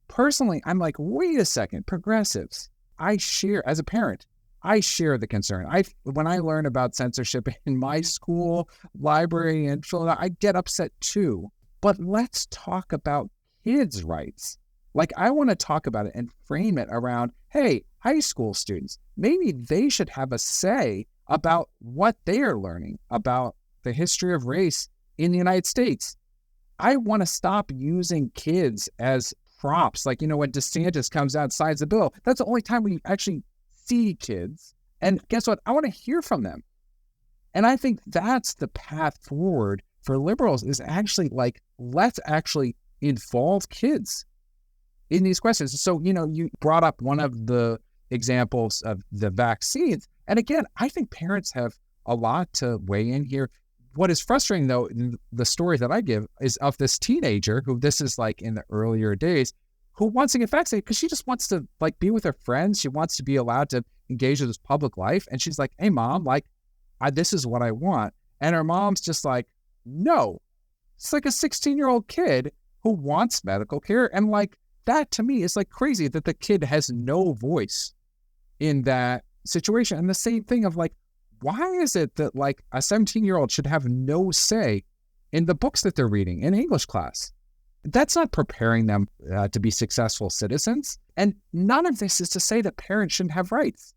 personally, I'm like, wait a second, progressives, as a parent, I share the concern. When I learn about censorship in my school library in Philadelphia, I get upset too. But let's talk about kids' rights. Like, I want to talk about it and frame it around, hey, high school students, maybe they should have a say about what they are learning about the history of race in the United States. I want to stop using kids as props. Like, when DeSantis comes out and signs the bill, that's the only time we actually see kids. And guess what? I want to hear from them. And I think that's the path forward for liberals, is actually like, let's actually involve kids in these questions. So, you brought up one of the examples of the vaccines. And again, I think parents have a lot to weigh in here. What is frustrating, though, in the story that I give is of this teenager who, this is like in the earlier days, who wants to get vaccinated because she just wants to be with her friends. She wants to be allowed to engage with this public life. And she's like, hey, mom, this is what I want. And her mom's just like, no. It's like a 16-year-old kid who wants medical care. And that to me is crazy that the kid has no voice in that situation. And the same thing of why is it that a 17-year-old should have no say in the books that they're reading in English class? That's not preparing them to be successful citizens. And none of this is to say that parents shouldn't have rights.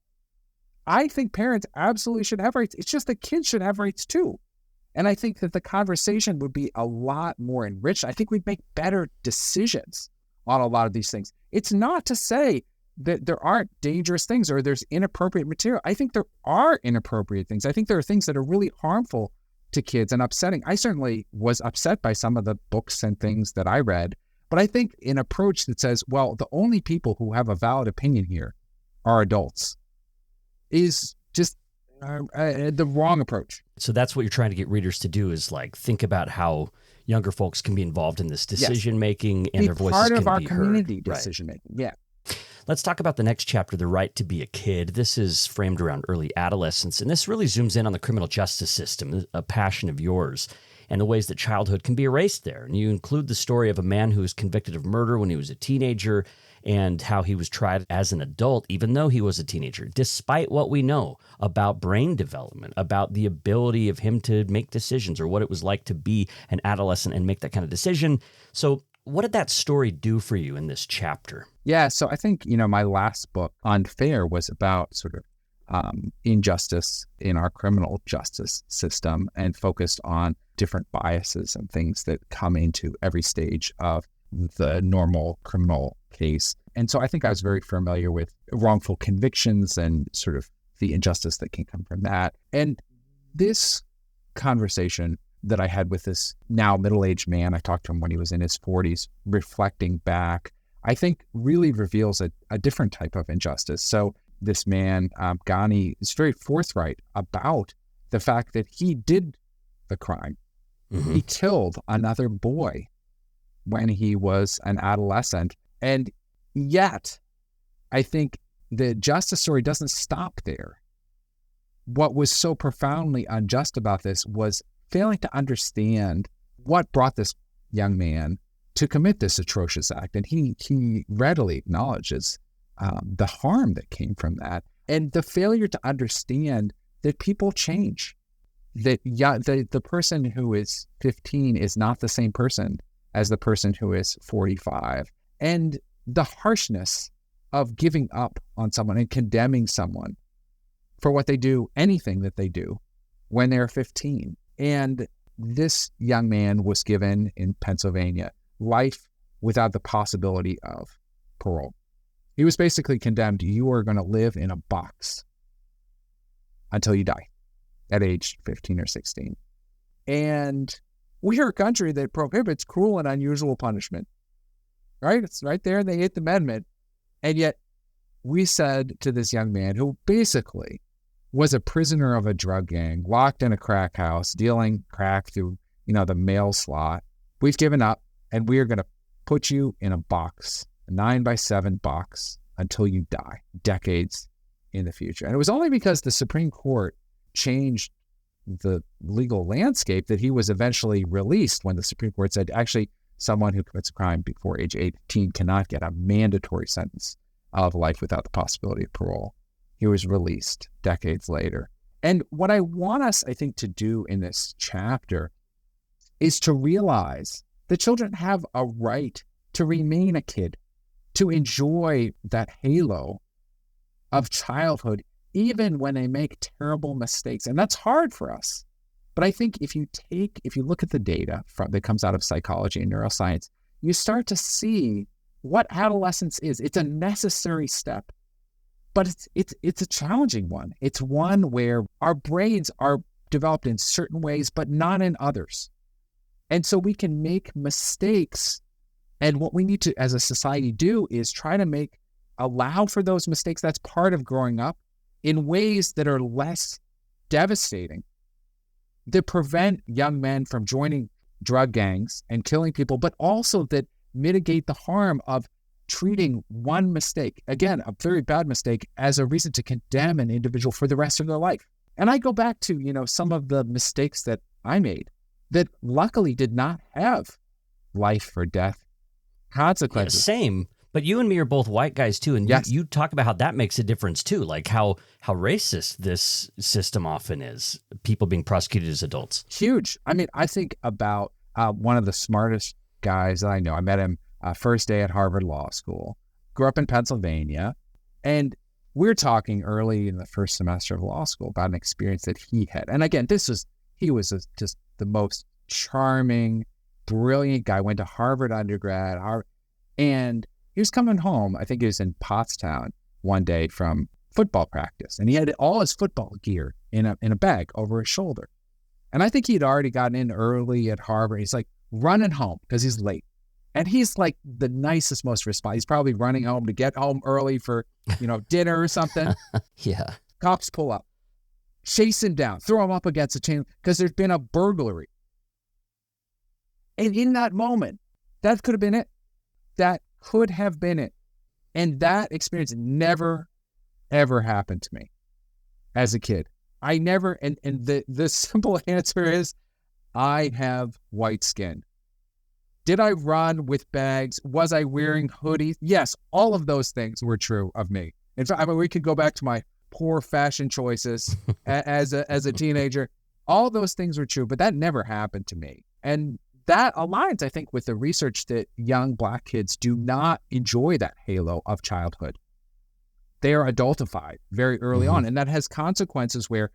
I think parents absolutely should have rights. It's just that kids should have rights too. And I think that the conversation would be a lot more enriched. I think we'd make better decisions on a lot of these things. It's not to say that there aren't dangerous things or there's inappropriate material. I think there are inappropriate things. I think there are things that are really harmful to kids and upsetting. I certainly was upset by some of the books and things that I read, but I think an approach that says, well, the only people who have a valid opinion here are adults is just the wrong approach. So that's what you're trying to get readers to do, is think about how younger folks can be involved in this decision making, and their voices can be heard. Part of our community decision making. Yeah. Let's talk about the next chapter, The Right to be a Kid. This is framed around early adolescence, and this really zooms in on the criminal justice system, a passion of yours, and the ways that childhood can be erased there. And you include the story of a man who was convicted of murder when he was a teenager, and how he was tried as an adult, even though he was a teenager, despite what we know about brain development, about the ability of him to make decisions, or what it was like to be an adolescent and make that kind of decision. So what did that story do for you in this chapter? Yeah, so I think, my last book, Unfair, was about sort of injustice in our criminal justice system and focused on different biases and things that come into every stage of the normal criminal case. And so I think I was very familiar with wrongful convictions and sort of the injustice that can come from that. And this conversation that I had with this now middle-aged man, I talked to him when he was in his 40s, reflecting back, I think really reveals a different type of injustice. So this man, Ghani, is very forthright about the fact that he did the crime. Mm-hmm. He killed another boy when he was an adolescent. And yet, I think the justice story doesn't stop there. What was so profoundly unjust about this was failing to understand what brought this young man to commit this atrocious act. And he readily acknowledges the harm that came from that, and the failure to understand that people change, that the person who is 15 is not the same person as the person who is 45, and the harshness of giving up on someone and condemning someone for what they do, anything that they do, when they're 15. And this young man was given in Pennsylvania life without the possibility of parole. He was basically condemned. You are going to live in a box until you die at age 15 or 16. And we are a country that prohibits cruel and unusual punishment, right? It's right there in the 8th Amendment. And yet we said to this young man, who basically was a prisoner of a drug gang, locked in a crack house, dealing crack through, the mail slot, we've given up, and we are going to put you in a box, a 9x7 box, until you die, decades in the future. And it was only because the Supreme Court changed the legal landscape that he was eventually released, when the Supreme Court said, actually, someone who commits a crime before age 18 cannot get a mandatory sentence of life without the possibility of parole. He was released decades later. And what I want us, I think, to do in this chapter is to realize that children have a right to remain a kid, to enjoy that halo of childhood, even when they make terrible mistakes. And that's hard for us. But I think if you look at the data that comes out of psychology and neuroscience, you start to see what adolescence is. It's a necessary step, but it's a challenging one. It's one where our brains are developed in certain ways, but not in others. And so we can make mistakes. And what we need to, as a society, do is try to allow for those mistakes. That's part of growing up, in ways that are less devastating, that prevent young men from joining drug gangs and killing people, but also that mitigate the harm of treating one mistake, again, a very bad mistake, as a reason to condemn an individual for the rest of their life. And I go back to, some of the mistakes that I made that luckily did not have life or death consequences. Yeah, same. But you and me are both white guys too, and yes. you talk about how that makes a difference too, like how racist this system often is, people being prosecuted as adults. Huge. I mean, I think about one of the smartest guys that I know. I met him first day at Harvard Law School, grew up in Pennsylvania, and we're talking early in the first semester of law school about an experience that he had. And again, he was just the most charming, brilliant guy, went to Harvard undergrad, and he was coming home, I think he was in Pottstown one day from football practice, and he had all his football gear in a bag over his shoulder. And I think he'd already gotten in early at Harvard. He's like running home because he's late. And he's like the nicest, most responsive. He's probably running home to get home early for, dinner or something. Yeah. Cops pull up, chase him down, throw him up against a chain because there's been a burglary. And in that moment, that could have been it. That could have been it. And that experience never, ever happened to me as a kid. I never, and the simple answer is, I have white skin. Did I run with bags? Was I wearing hoodies? Yes, all of those things were true of me. In fact, we could go back to my poor fashion choices as a teenager. All those things were true, but that never happened to me. And that aligns, I think, with the research that young Black kids do not enjoy that halo of childhood. They are adultified very early on, and that has consequences where,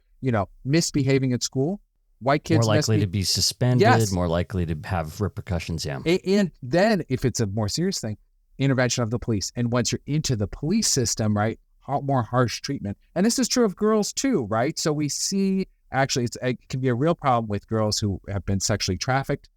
misbehaving at school, white kids more likely to be suspended, yes. More likely to have repercussions, yeah. And then if it's a more serious thing, intervention of the police. And once you're into the police system, right, more harsh treatment. And this is true of girls too, right? So we see, actually, it can be a real problem with girls who have been sexually trafficked.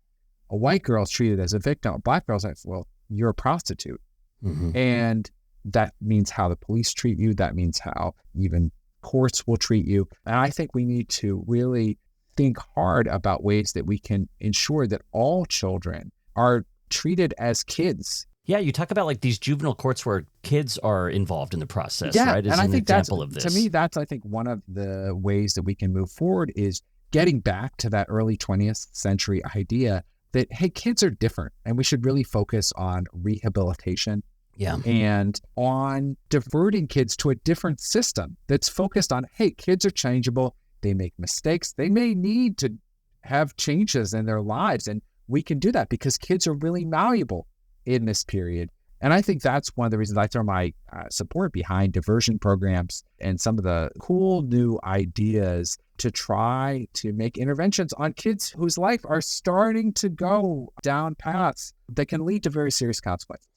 A white girl is treated as a victim. A Black girl's like, well, you're a prostitute. Mm-hmm. And That means how the police treat you. That means how even courts will treat you. And I think we need to really think hard about ways that we can ensure that all children are treated as kids. Yeah, you talk about like these juvenile courts where kids are involved in the process, Yeah, right? As and I an think example of this. To me, that's, I think, one of the ways that we can move forward is getting back to that early 20th century idea that, hey, kids are different and we should really focus on rehabilitation. Yeah. And on diverting kids to a different system that's focused on, hey, kids are changeable. They make mistakes. They may need to have changes in their lives. And we can do that because kids are really malleable in this period. And I think that's one of the reasons I throw my support behind diversion programs and some of the cool new ideas to try to make interventions on kids whose life are starting to go down paths that can lead to very serious consequences.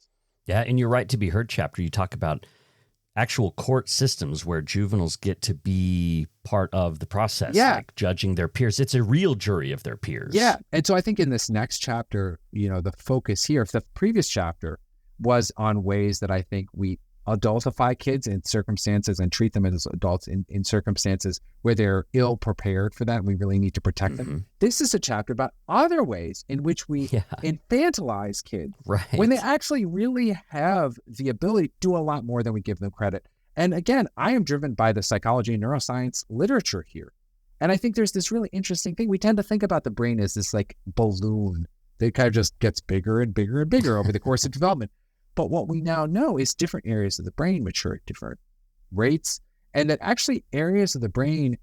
Yeah, in your Right to Be Heard chapter, you talk about actual court systems where juveniles get to be part of the process, like judging their peers. It's a real jury of their peers. Yeah. And so I think in this next chapter, the focus here, if the previous chapter was on ways that I think we adultify kids in circumstances and treat them as adults in circumstances where they're ill prepared for that, we really need to protect them. This is a chapter about other ways in which we infantilize kids when they actually really have the ability to do a lot more than we give them credit. And again, I am driven by the psychology and neuroscience literature here. And I think there's this really interesting thing. We tend to think about the brain as this like balloon that kind of just gets bigger and bigger and bigger over the course of development. But what we now know is different areas of the brain mature at different rates, and that actually areas of the brain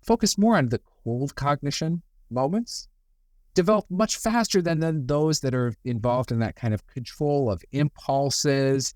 focus more on the cold cognition moments, develop much faster than those that are involved in that kind of control of impulses,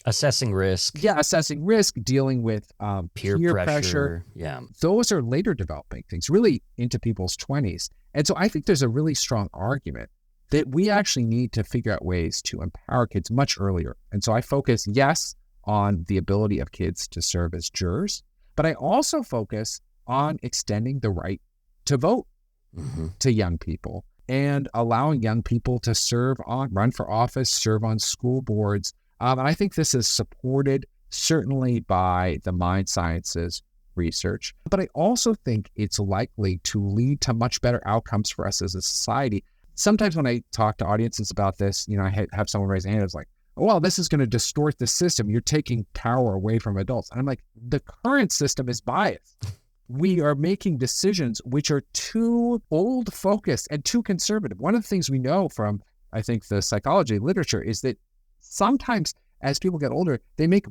assessing risk. Yeah, assessing risk, dealing with peer pressure. Yeah. Those are later developing things, really into people's 20s. And so I think there's a really strong argument that we actually need to figure out ways to empower kids much earlier. And so I focus, yes, on the ability of kids to serve as jurors, but I also focus on extending the right to vote to young people and allowing young people to run for office, serve on school boards. And I think this is supported certainly by the mind sciences research, but I also think it's likely to lead to much better outcomes for us as a society. Sometimes when I talk to audiences about this, I have someone raise a hand. It's like, well, this is going to distort the system. You're taking power away from adults. And I'm like, the current system is biased. We are making decisions which are too old focused and too conservative. One of the things we know from, I think, the psychology literature is that sometimes as people get older, they make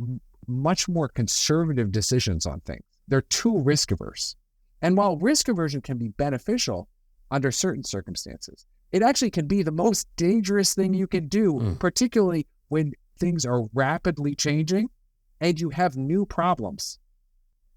much more conservative decisions on things. They're too risk averse. And while risk aversion can be beneficial under certain circumstances, it actually can be the most dangerous thing you can do, particularly when things are rapidly changing and you have new problems.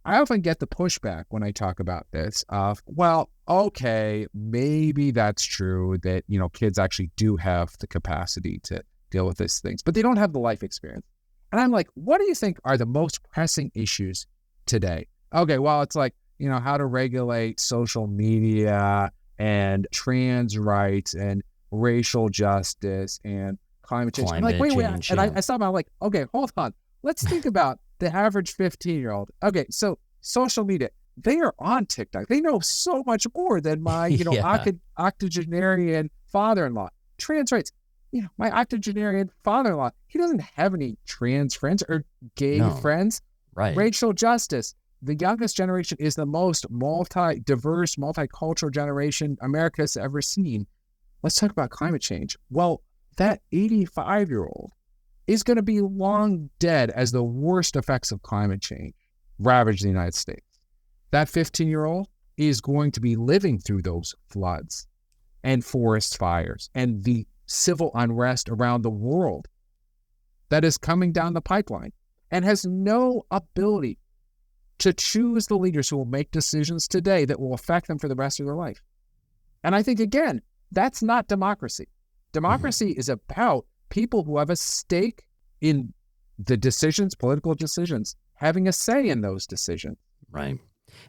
I often get the pushback when I talk about this of, well, okay, maybe that's true that, kids actually do have the capacity to deal with these things, but they don't have the life experience. And I'm like, what do you think are the most pressing issues today? Okay, well, it's like, how to regulate social media and trans rights and racial justice and climate change. I'm like, wait. And I stop and I'm like, okay, hold on. Let's think about the average 15-year-old. Okay, so social media, they are on TikTok. They know so much more than my, octogenarian father-in-law. Trans rights, my octogenarian father-in-law, he doesn't have any trans friends or gay friends. Right. Racial justice. The youngest generation is the most diverse, multicultural generation America's ever seen. Let's talk about climate change. Well, that 85-year-old is going to be long dead as the worst effects of climate change ravage the United States. That 15-year-old is going to be living through those floods and forest fires and the civil unrest around the world that is coming down the pipeline and has no ability to choose the leaders who will make decisions today that will affect them for the rest of their life. And I think, again, that's not democracy. Democracy is about people who have a stake in the decisions, political decisions, having a say in those decisions. Right.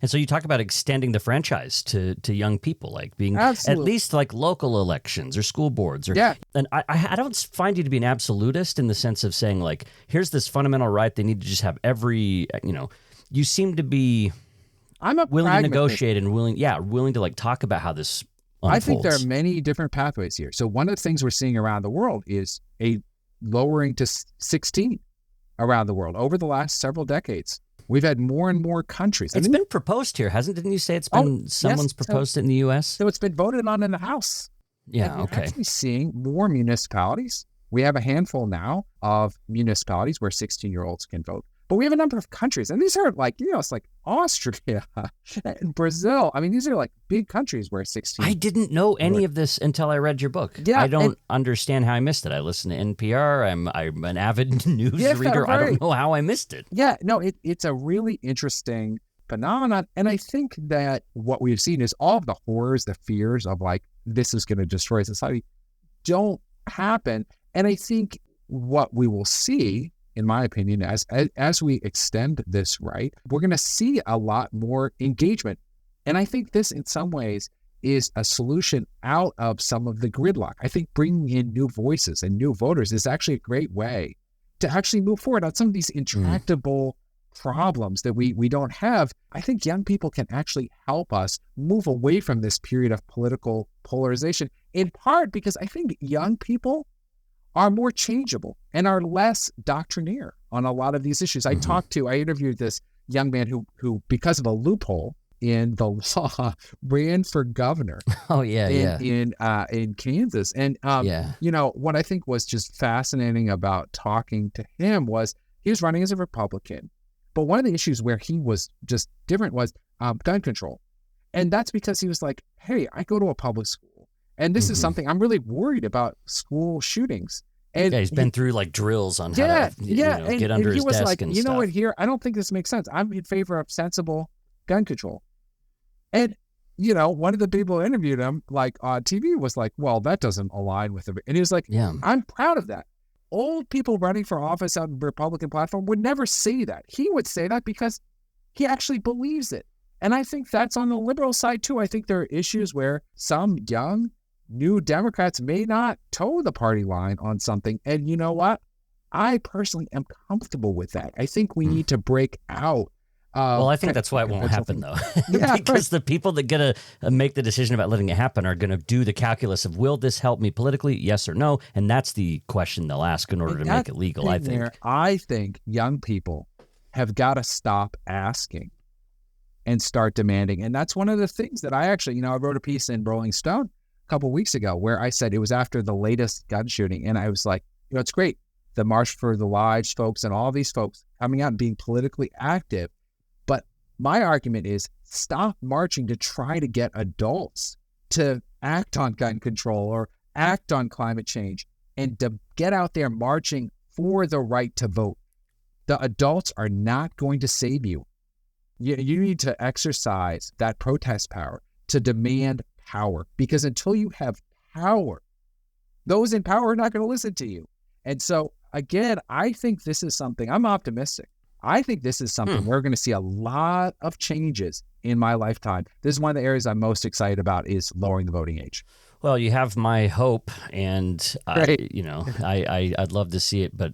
And so you talk about extending the franchise to young people, like being Absolutely. at least like local elections or school boards. Or, Yeah. And I don't find you to be an absolutist in the sense of saying, like, here's this fundamental right. They need to just have every, you seem to be I'm a willing to pragmatist. negotiate and willing to like talk about how this unfolds. I think there are many different pathways here. So one of the things we're seeing around the world is a lowering to 16 around the world over the last several decades. We've had more and more countries. It's been proposed here, hasn't it? Didn't you say it's been someone's proposed it in the U.S.? So it's been voted on in the House. Yeah, and we're okay. actually seeing more municipalities. We have a handful now of municipalities where 16-year-olds can vote. But we have a number of countries, and these are like, it's like Austria and Brazil. I mean, these are like big countries where 16. I didn't know any of this until I read your book. Yeah, I don't understand how I missed it. I listen to NPR. I'm an avid news reader. Right. I don't know how I missed it. Yeah, no, it's a really interesting phenomenon. And I think that what we've seen is all of the horrors, the fears of like, this is going to destroy society don't happen. And I think what we will see, in my opinion, as we extend this right, we're going to see a lot more engagement. And I think this, in some ways, is a solution out of some of the gridlock. I think bringing in new voices and new voters is actually a great way to actually move forward on some of these intractable problems that we don't have. I think young people can actually help us move away from this period of political polarization, in part because I think young people are more changeable and are less doctrinaire on a lot of these issues. I interviewed this young man who because of a loophole in the law, ran for governor. In Kansas. And, what I think was just fascinating about talking to him was he was running as a Republican. But one of the issues where he was just different was gun control. And that's because he was like, hey, I go to a public school. And this is something I'm really worried about, school shootings. And he's been through like drills on how to get under his desk like, and stuff. What, here, I don't think this makes sense. I'm in favor of sensible gun control. And, one of the people who interviewed him, like on TV, was like, well, that doesn't align with it. And he was like, I'm proud of that. Old people running for office on the Republican platform would never say that. He would say that because he actually believes it. And I think that's on the liberal side, too. I think there are issues where some young, new Democrats may not toe the party line on something. And you know what? I personally am comfortable with that. I think we need to break out. Well, I think that's why it won't happen, though. Because the people that going to make the decision about letting it happen are going to do the calculus of, will this help me politically? Yes or no? And that's the question they'll ask in order to make it legal, I think. I think young people have got to stop asking and start demanding. And that's one of the things that I actually, I wrote a piece in Rolling Stone a couple of weeks ago where I said it was after the latest gun shooting. And I was like, it's great. The March for the Lives folks and all these folks coming out and being politically active. But my argument is stop marching to try to get adults to act on gun control or act on climate change and to get out there marching for the right to vote. The adults are not going to save you. You need to exercise that protest power to demand power, because until you have power, those in power are not going to listen to you. And so, again, I think this is something, I'm optimistic. I think this is something we're going to see a lot of changes in my lifetime. This is one of the areas I'm most excited about, is lowering the voting age. Well, you have my hope, and I'd love to see it, but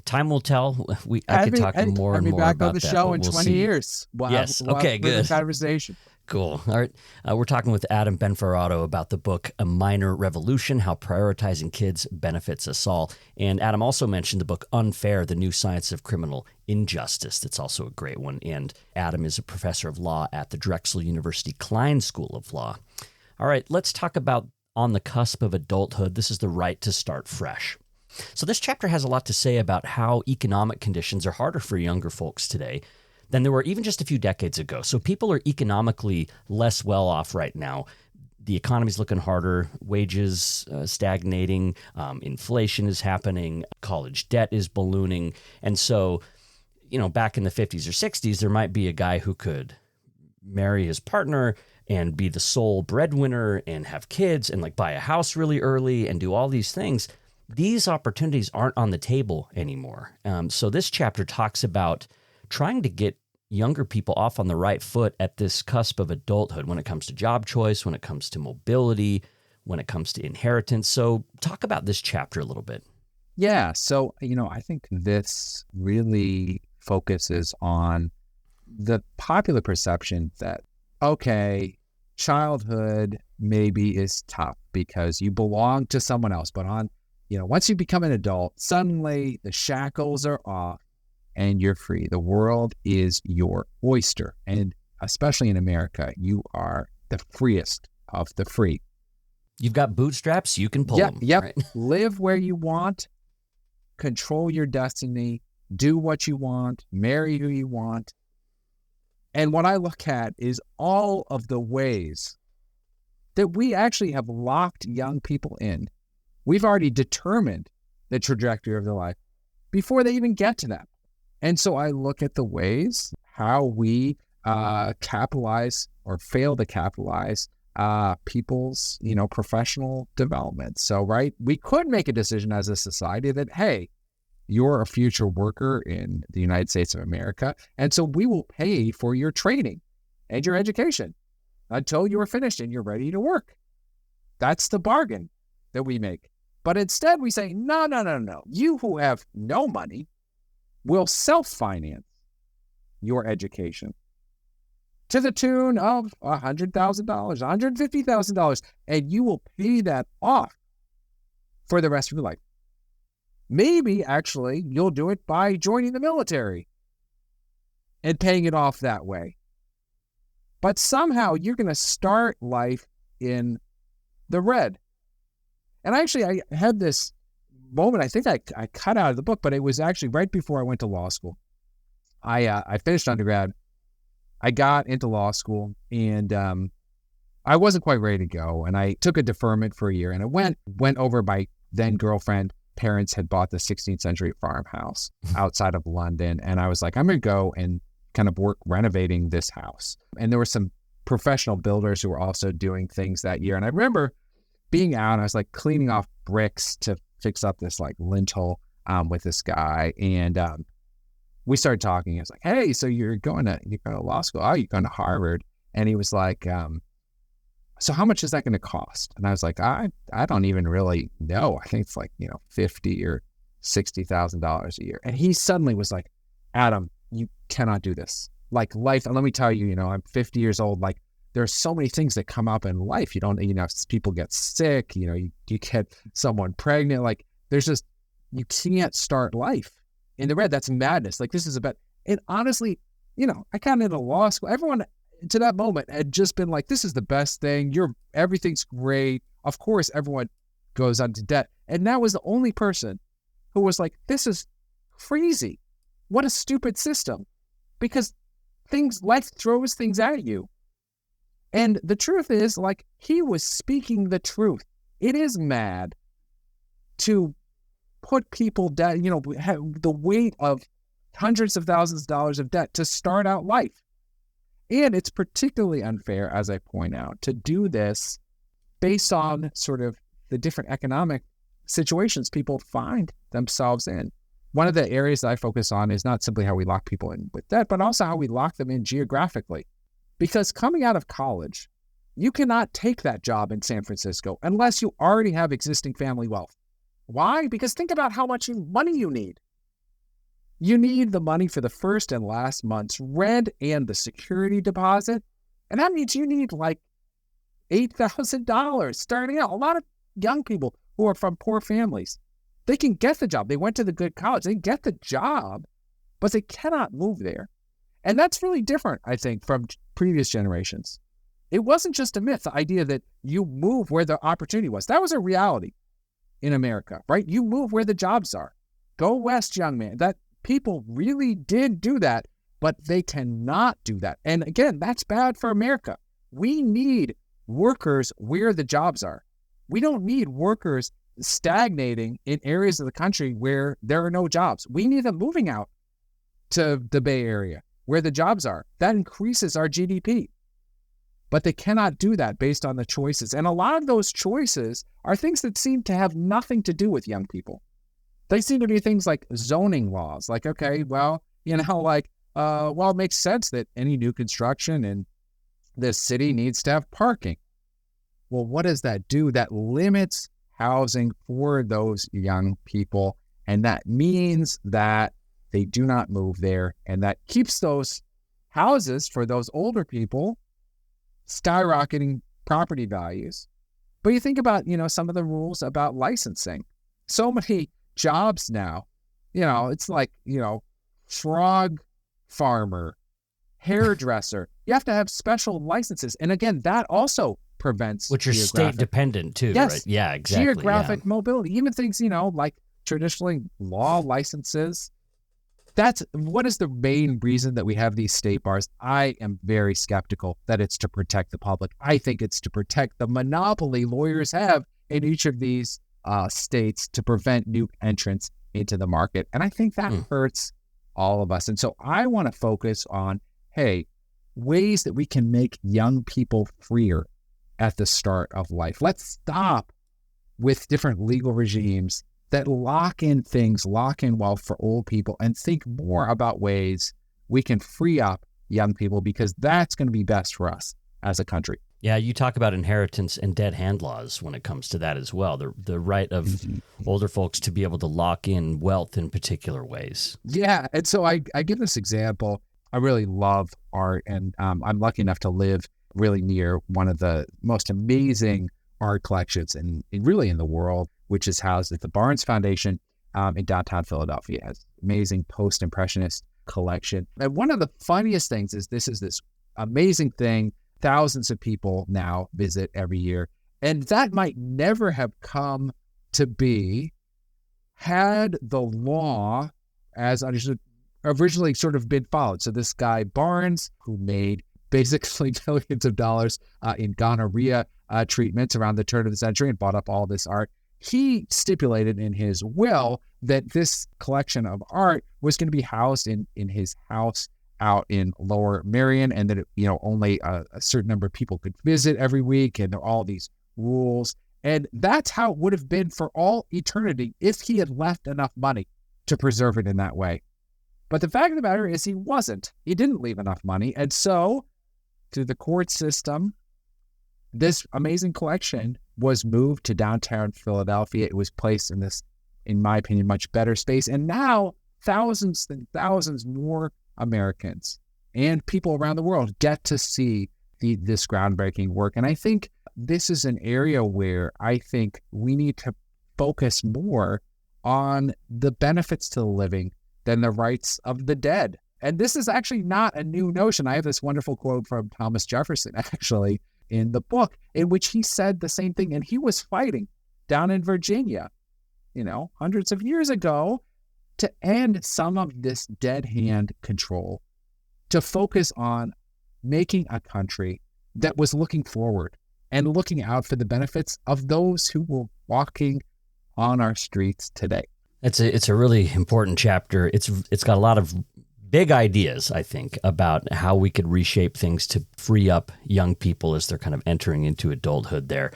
time will tell. I could talk more and more about that. I'll be back on the show in 20 years. Yes. Okay, good. Conversation. Cool. All right. We're talking with Adam Benforado about the book, A Minor Revolution, How Prioritizing Kids Benefits Us All. And Adam also mentioned the book, Unfair, The New Science of Criminal Injustice. That's also a great one. And Adam is a professor of law at the Drexel University Klein School of Law. All right. Let's talk about on the cusp of adulthood. This is the right to start fresh. So this chapter has a lot to say about how economic conditions are harder for younger folks today than there were even just a few decades ago. So people are economically less well off right now. The economy's looking harder, wages stagnating, inflation is happening, college debt is ballooning. And so, back in the 50s or 60s, there might be a guy who could marry his partner and be the sole breadwinner and have kids and buy a house really early and do all these things. These opportunities aren't on the table anymore. So this chapter talks about trying to get younger people off on the right foot at this cusp of adulthood when it comes to job choice, when it comes to mobility, when it comes to inheritance. So talk about this chapter a little bit. Yeah. So, I think this really focuses on the popular perception that, okay, childhood maybe is tough because you belong to someone else, but once you become an adult, suddenly the shackles are off and you're free. The world is your oyster. And especially in America, you are the freest of the free. You've got bootstraps, you can pull them. Yep. Right? Live where you want, control your destiny, do what you want, marry who you want. And what I look at is all of the ways that we actually have locked young people in. We've already determined the trajectory of their life before they even get to that. And so I look at the ways how we capitalize or fail to capitalize people's, professional development. So, right, we could make a decision as a society that, hey, you're a future worker in the United States of America, and so we will pay for your training and your education until you are finished and you're ready to work. That's the bargain that we make. But instead we say, no. You who have no money will self-finance your education to the tune of $100,000, $150,000, and you will pay that off for the rest of your life. Maybe actually you'll do it by joining the military and paying it off that way. But somehow you're going to start life in the red. And actually, I had this moment, I think I cut out of the book, but it was actually right before I went to law school. I finished undergrad. I got into law school, and I wasn't quite ready to go. And I took a deferment for a year, and I went over my then girlfriend. Parents had bought the 16th century farmhouse outside of London. And I was like, I'm going to go and kind of work renovating this house. And there were some professional builders who were also doing things that year. And I remember being out, and I was like cleaning off bricks to fix up this like lintel with this guy. And we started talking. I was like, hey, so you're going to law school? Oh, you're going to Harvard. And he was like, so how much is that going to cost? And I was like, I don't even really know. I think it's like, $50,000 or $60,000 a year. And he suddenly was like, Adam, you cannot do this. Like life, and let me tell you, I'm 50 years old. Like there's so many things that come up in life. You don't, people get sick, you get someone pregnant. Like there's just, you can't start life in the red. That's madness. Like this is and honestly, I got into law school. Everyone to that moment had just been like, this is the best thing. Everything's great. Of course, everyone goes onto debt. And that was the only person who was like, this is crazy. What a stupid system. Because life throws things at you. And the truth is, like, he was speaking the truth. It is mad to put people down, have the weight of hundreds of thousands of dollars of debt to start out life. And it's particularly unfair, as I point out, to do this based on sort of the different economic situations people find themselves in. One of the areas that I focus on is not simply how we lock people in with debt, but also how we lock them in geographically. Because coming out of college, you cannot take that job in San Francisco unless you already have existing family wealth. Why? Because think about how much money you need. You need the money for the first and last month's rent and the security deposit. And that means you need like $8,000 starting out. A lot of young people who are from poor families, they can get the job. They went to the good college. They get the job, but they cannot move there. And that's really different, I think, from previous generations. It wasn't just a myth, the idea that you move where the opportunity was. That was a reality in America, right? You move where the jobs are. Go west, young man. That people really did do that, but they cannot do that. And again, that's bad for America. We need workers where the jobs are. We don't need workers stagnating in areas of the country where there are no jobs. We need them moving out to the Bay Area where the jobs are. That increases our GDP. But they cannot do that based on the choices. And a lot of those choices are things that seem to have nothing to do with young people. They seem to be things like zoning laws. Like, okay, well, like well, it makes sense that any new construction in this city needs to have parking. Well, what does that do? That limits housing for those young people. And that means that they do not move there. And that keeps those houses for those older people skyrocketing property values. But you think about, some of the rules about licensing. So many jobs now, it's like, frog farmer, hairdresser. You have to have special licenses. And again, that also prevents which are state dependent too, yes, right? Yeah, exactly. Geographic mobility, even things, like traditionally law licenses. That's what is the main reason that we have these state bars. I am very skeptical that it's to protect the public. I think it's to protect the monopoly lawyers have in each of these states to prevent new entrants into the market. And I think that hurts all of us. And so I want to focus on, hey, ways that we can make young people freer at the start of life. Let's stop with different legal regimes that lock in wealth for old people, and think more about ways we can free up young people, because that's going to be best for us as a country. Yeah, you talk about inheritance and dead hand laws when it comes to that as well. The right of older folks to be able to lock in wealth in particular ways. Yeah, and so I give this example. I really love art, and I'm lucky enough to live really near one of the most amazing art collections really in the world, which is housed at the Barnes Foundation in downtown Philadelphia. It has amazing post-impressionist collection. And one of the funniest things is this amazing thing. Thousands of people now visit every year. And that might never have come to be had the law as originally sort of been followed. So this guy Barnes, who made basically millions of dollars in gonorrhea treatments around the turn of the century and bought up all this art, he stipulated in his will that this collection of art was going to be housed in his house out in Lower Merion, and that only a certain number of people could visit every week, and there are all these rules. And that's how it would have been for all eternity if he had left enough money to preserve it in that way. But the fact of the matter is he wasn't. He didn't leave enough money. And so, through the court system, this amazing collection was moved to downtown Philadelphia. It was placed in this, in my opinion, much better space. And now thousands and thousands more Americans and people around the world get to see this groundbreaking work. And I think this is an area where I think we need to focus more on the benefits to the living than the rights of the dead. And this is actually not a new notion. I have this wonderful quote from Thomas Jefferson, actually, in the book, in which he said the same thing. And he was fighting down in Virginia, hundreds of years ago, to end some of this dead hand control, to focus on making a country that was looking forward and looking out for the benefits of those who were walking on our streets today. It's a really important chapter. It's got a lot of big ideas, I think, about how we could reshape things to free up young people as they're kind of entering into adulthood there.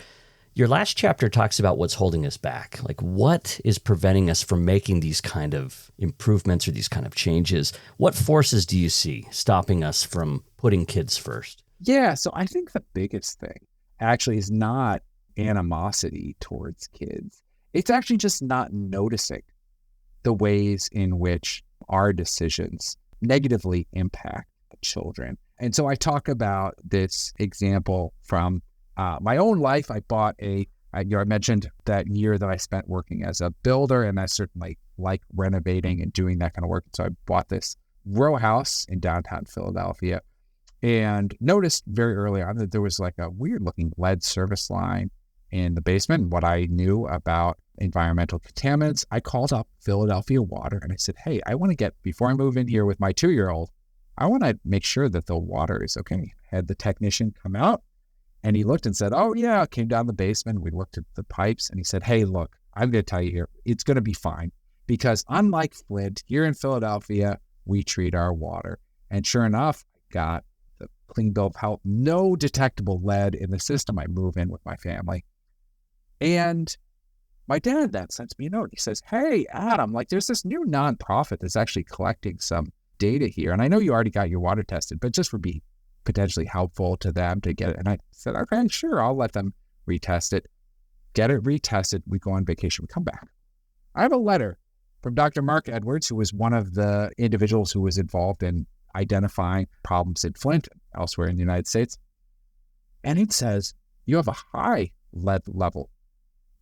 Your last chapter talks about what's holding us back. Like, what is preventing us from making these kind of improvements or these kind of changes? What forces do you see stopping us from putting kids first? Yeah, so I think the biggest thing actually is not animosity towards kids. It's actually just not noticing the ways in which our decisions negatively impact children. And so I talk about this example from my own life. I bought I mentioned that year that I spent working as a builder, and I certainly like renovating and doing that kind of work. So I bought this row house in downtown Philadelphia and noticed very early on that there was like a weird looking lead service line in the basement. And what I knew about environmental contaminants, I called up Philadelphia Water and I said, hey, before I move in here with my 2-year-old, I want to make sure that the water is okay. Had the technician come out, and he looked and said, oh, yeah, came down the basement. We looked at the pipes, and he said, hey, look, I'm going to tell you here, it's going to be fine, because unlike Flint, here in Philadelphia, we treat our water. And sure enough, I got the clean bill of health, no detectable lead in the system. I move in with my family. And my dad then sends me a note. He says, hey, Adam, there's this new nonprofit that's actually collecting some data here. And I know you already got your water tested, but just would be potentially helpful to them to get it. And I said, okay, sure, I'll let them retest it. Get it retested. We go on vacation. We come back. I have a letter from Dr. Mark Edwards, who was one of the individuals who was involved in identifying problems in Flint and elsewhere in the United States. And it says, you have a high lead level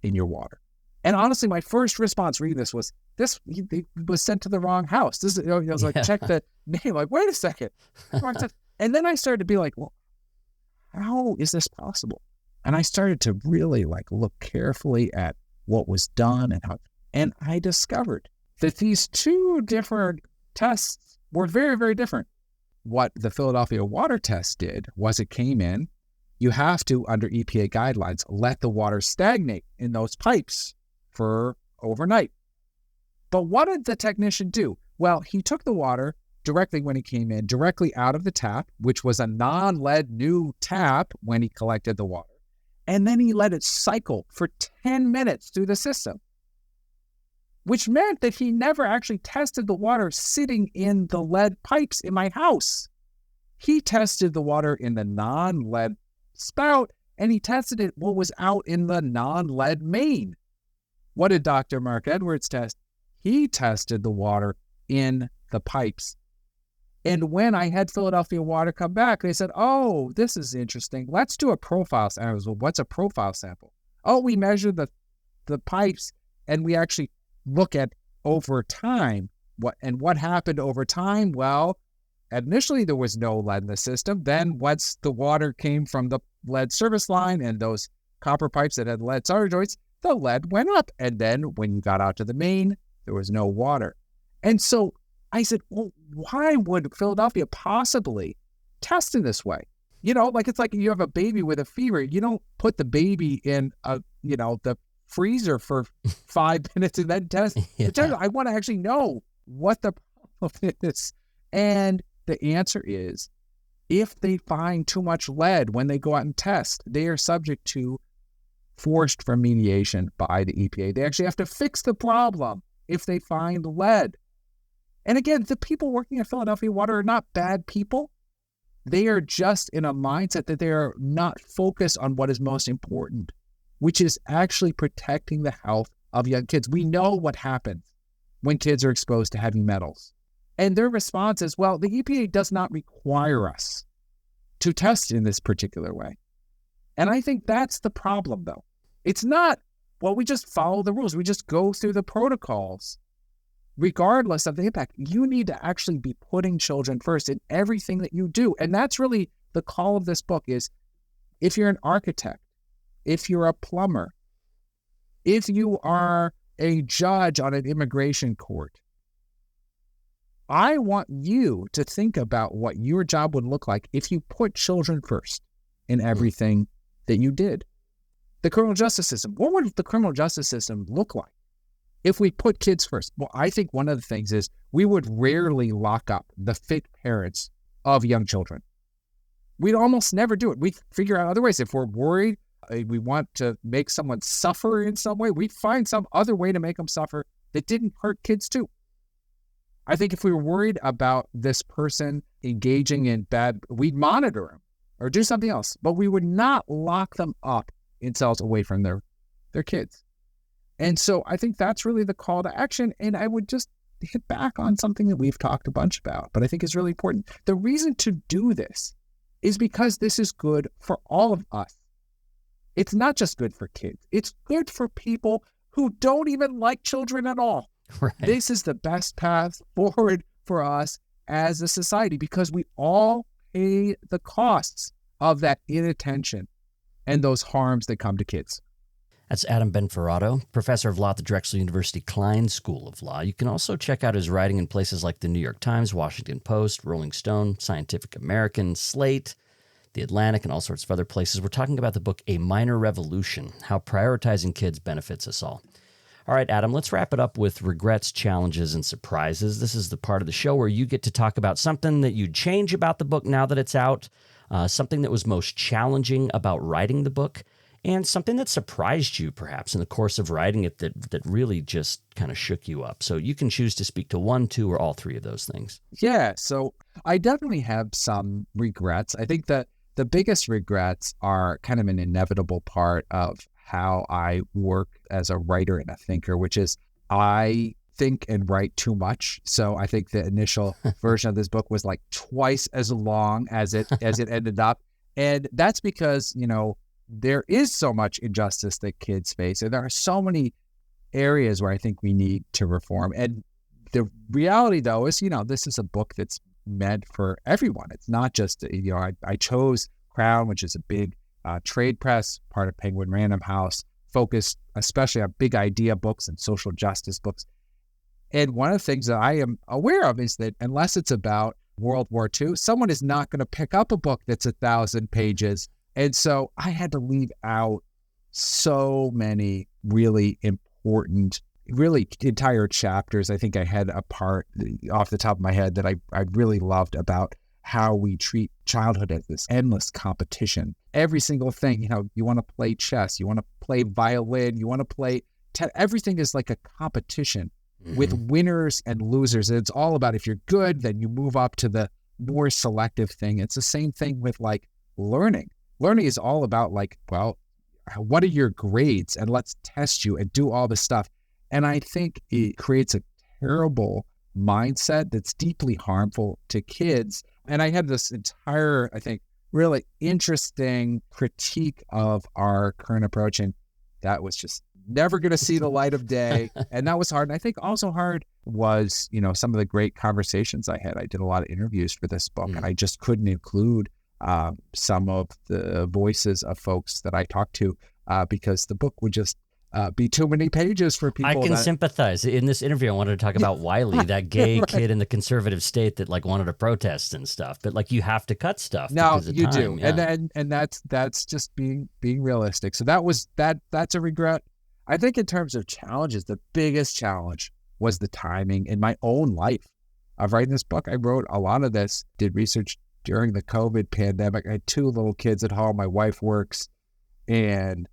in your water. And honestly, my first response reading this was, it was sent to the wrong house. This is, I was like, check the name. Like, wait a second. And then I started to be like, well, how is this possible? And I started to really look carefully at what was done and I discovered that these two different tests were very, very different. What the Philadelphia water test did was it came in, you have to, under EPA guidelines, let the water stagnate in those pipes for overnight. But what did the technician do? Well, he took the water directly when he came in, directly out of the tap, which was a non-lead new tap when he collected the water. And then he let it cycle for 10 minutes through the system, which meant that he never actually tested the water sitting in the lead pipes in my house. He tested the water in the non-lead spout, and he tested what was out in the non-lead main. What did Dr. Mark Edwards test? He tested the water in the pipes. And when I had Philadelphia Water come back, they said, oh, this is interesting. Let's do a profile sample. I was, well, what's a profile sample? Oh, we measure the pipes, and we actually look at over time. What happened over time? Well, initially there was no lead in the system. Then once the water came from the lead service line and those copper pipes that had lead solder joints, the lead went up. And then when you got out to the main, there was no water. And so I said, well, why would Philadelphia possibly test in this way? It's like you have a baby with a fever. You don't put the baby in the freezer for 5 minutes and then test. Yeah. I want to actually know what the problem is. And the answer is, if they find too much lead when they go out and test, they are subject to forced remediation by the EPA. They actually have to fix the problem if they find lead. And again, the people working at Philadelphia Water are not bad people. They are just in a mindset that they are not focused on what is most important, which is actually protecting the health of young kids. We know what happens when kids are exposed to heavy metals. And their response is, well, the EPA does not require us to test in this particular way. And I think that's the problem, though. It's not, well, we just follow the rules. We just go through the protocols. Regardless of the impact, you need to actually be putting children first in everything that you do. And that's really the call of this book is, if you're an architect, if you're a plumber, if you are a judge on an immigration court, I want you to think about what your job would look like if you put children first in everything that you did. The criminal justice system, what would the criminal justice system look like if we put kids first? Well, I think one of the things is we would rarely lock up the fit parents of young children. We'd almost never do it. We'd figure out other ways. If we're worried, we want to make someone suffer in some way, we'd find some other way to make them suffer that didn't hurt kids too. I think if we were worried about this person engaging in bad, we'd monitor them or do something else, but we would not lock them up in cells away from their kids. And so I think that's really the call to action. And I would just hit back on something that we've talked a bunch about, but I think is really important. The reason to do this is because this is good for all of us. It's not just good for kids. It's good for people who don't even like children at all. Right. This is the best path forward for us as a society because we all pay the costs of that inattention and those harms that come to kids. That's Adam Benforado, professor of law at the Drexel University Klein School of Law. You can also check out his writing in places like the New York Times, Washington Post, Rolling Stone, Scientific American, Slate, The Atlantic, and all sorts of other places. We're talking about the book A Minor Revolution, How Prioritizing Kids Benefits Us All. All right, Adam, let's wrap it up with regrets, challenges, and surprises. This is the part of the show where you get to talk about something that you'd change about the book now that it's out, something that was most challenging about writing the book, and something that surprised you perhaps in the course of writing it that really just kind of shook you up. So you can choose to speak to one, two, or all three of those things. Yeah, so I definitely have some regrets. I think that the biggest regrets are kind of an inevitable part of how I work as a writer and a thinker, which is I think and write too much. So I think the initial version of this book was like twice as long as it ended up. And that's because, there is so much injustice that kids face. And there are so many areas where I think we need to reform. And the reality, though, is, this is a book that's meant for everyone. It's not just, I chose Crown, which is a big trade press, part of Penguin Random House, focused especially on big idea books and social justice books. And one of the things that I am aware of is that unless it's about World War II, someone is not going to pick up a book that's 1,000 pages. And so I had to leave out so many really important, really entire chapters. I think I had a part off the top of my head that I really loved about how we treat childhood as this endless competition. Every single thing, you want to play chess, you want to play violin, you want to play, everything is like a competition with winners and losers. It's all about if you're good, then you move up to the more selective thing. It's the same thing with like learning. Learning is all about like, well, what are your grades? And let's test you and do all this stuff. And I think it creates a terrible mindset that's deeply harmful to kids. And I had this entire, I think, really interesting critique of our current approach. And that was just never going to see the light of day. And that was hard. And I think also hard was, some of the great conversations I had. I did a lot of interviews for this book, and I just couldn't include some of the voices of folks that I talked to because the book would just be too many pages for people. I can sympathize. In this interview, I wanted to talk about Wiley, that gay right. kid in the conservative state that like wanted to protest and stuff. But like you have to cut stuff. No, you time. do, yeah. and that's just being realistic. So that's a regret. I think in terms of challenges, the biggest challenge was the timing in my own life of writing this book. I wrote a lot of this, did research during the COVID pandemic. I had 2 little kids at home. My wife works, and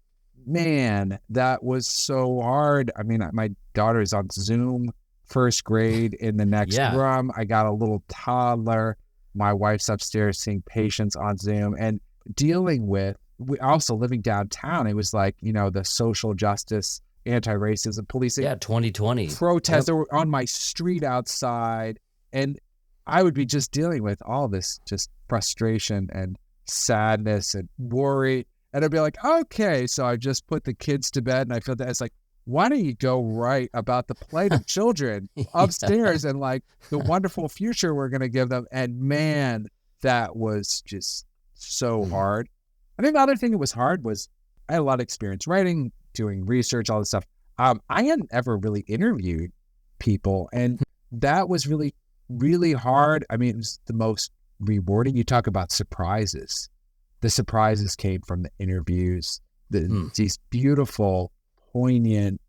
man, that was so hard. I mean, my daughter is on Zoom, first grade in the next room. I got a little toddler. My wife's upstairs seeing patients on Zoom and dealing with, also living downtown. It was like, the social justice, anti-racism, policing. Yeah, 2020. Protests that were on my street outside. And I would be just dealing with all this just frustration and sadness and worry. And I'd be like, okay, so I just put the kids to bed, and I feel that it's like, why don't you go write about the plight of children upstairs and like the wonderful future we're going to give them? And man, that was just so hard. I think the other thing that was hard was I had a lot of experience writing, doing research, all this stuff. I hadn't ever really interviewed people, and that was really, really hard. I mean, it was the most rewarding. You talk about surprises. The surprises came from the interviews, these beautiful, poignant,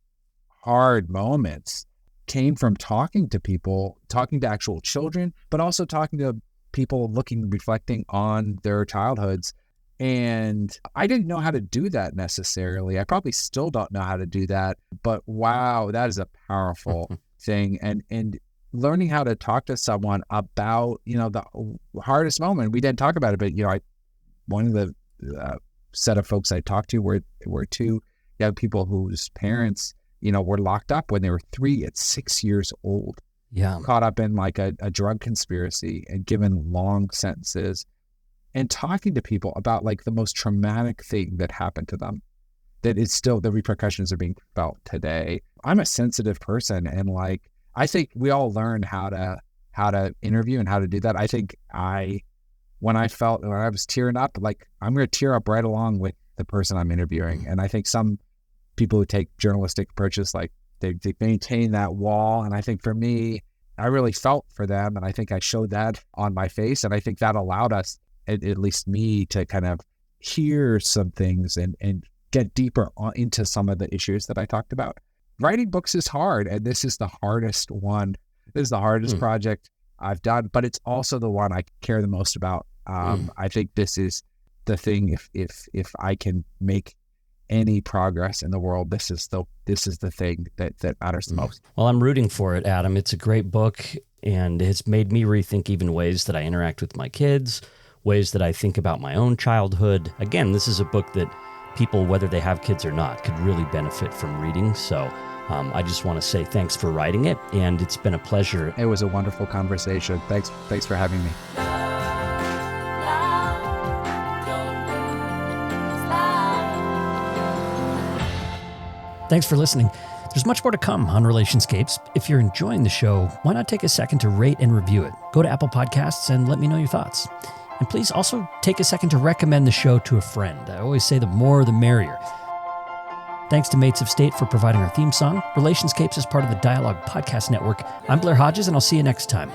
hard moments came from talking to people, talking to actual children, but also talking to people reflecting on their childhoods. And I didn't know how to do that necessarily. I probably still don't know how to do that, but wow, that is a powerful thing. And learning how to talk to someone about, the hardest moment. We didn't talk about it, but, one of the set of folks I talked to were 2 young people whose parents, were locked up when they were 3 and 6 years old. Yeah. Caught up in like a drug conspiracy and given long sentences. And talking to people about like the most traumatic thing that happened to them, that it's still, the repercussions are being felt today. I'm a sensitive person, and like, I think we all learn how to interview and how to do that. I think when I was tearing up, like I'm going to tear up right along with the person I'm interviewing. And I think some people who take journalistic approaches, like they maintain that wall. And I think for me, I really felt for them. And I think I showed that on my face. And I think that allowed us, at least me, to kind of hear some things and get deeper into some of the issues that I talked about. Writing books is hard, and this is the hardest one. This is the hardest project I've done, but it's also the one I care the most about. I think this is the thing. If I can make any progress in the world, this is the thing that matters the most. Well, I'm rooting for it, Adam. It's a great book, and it's made me rethink even ways that I interact with my kids, ways that I think about my own childhood. Again, this is a book that people, whether they have kids or not, could really benefit from reading. So I just want to say thanks for writing it, and it's been a pleasure. It was a wonderful conversation. Thanks for having me. Thanks for listening. There's much more to come on Relationscapes. If you're enjoying the show, why not take a second to rate and review it? Go to Apple Podcasts and let me know your thoughts. And please also take a second to recommend the show to a friend. I always say the more the merrier. Thanks to Mates of State for providing our theme song. Relationscapes is part of the Dialogue Podcast Network. I'm Blair Hodges, and I'll see you next time.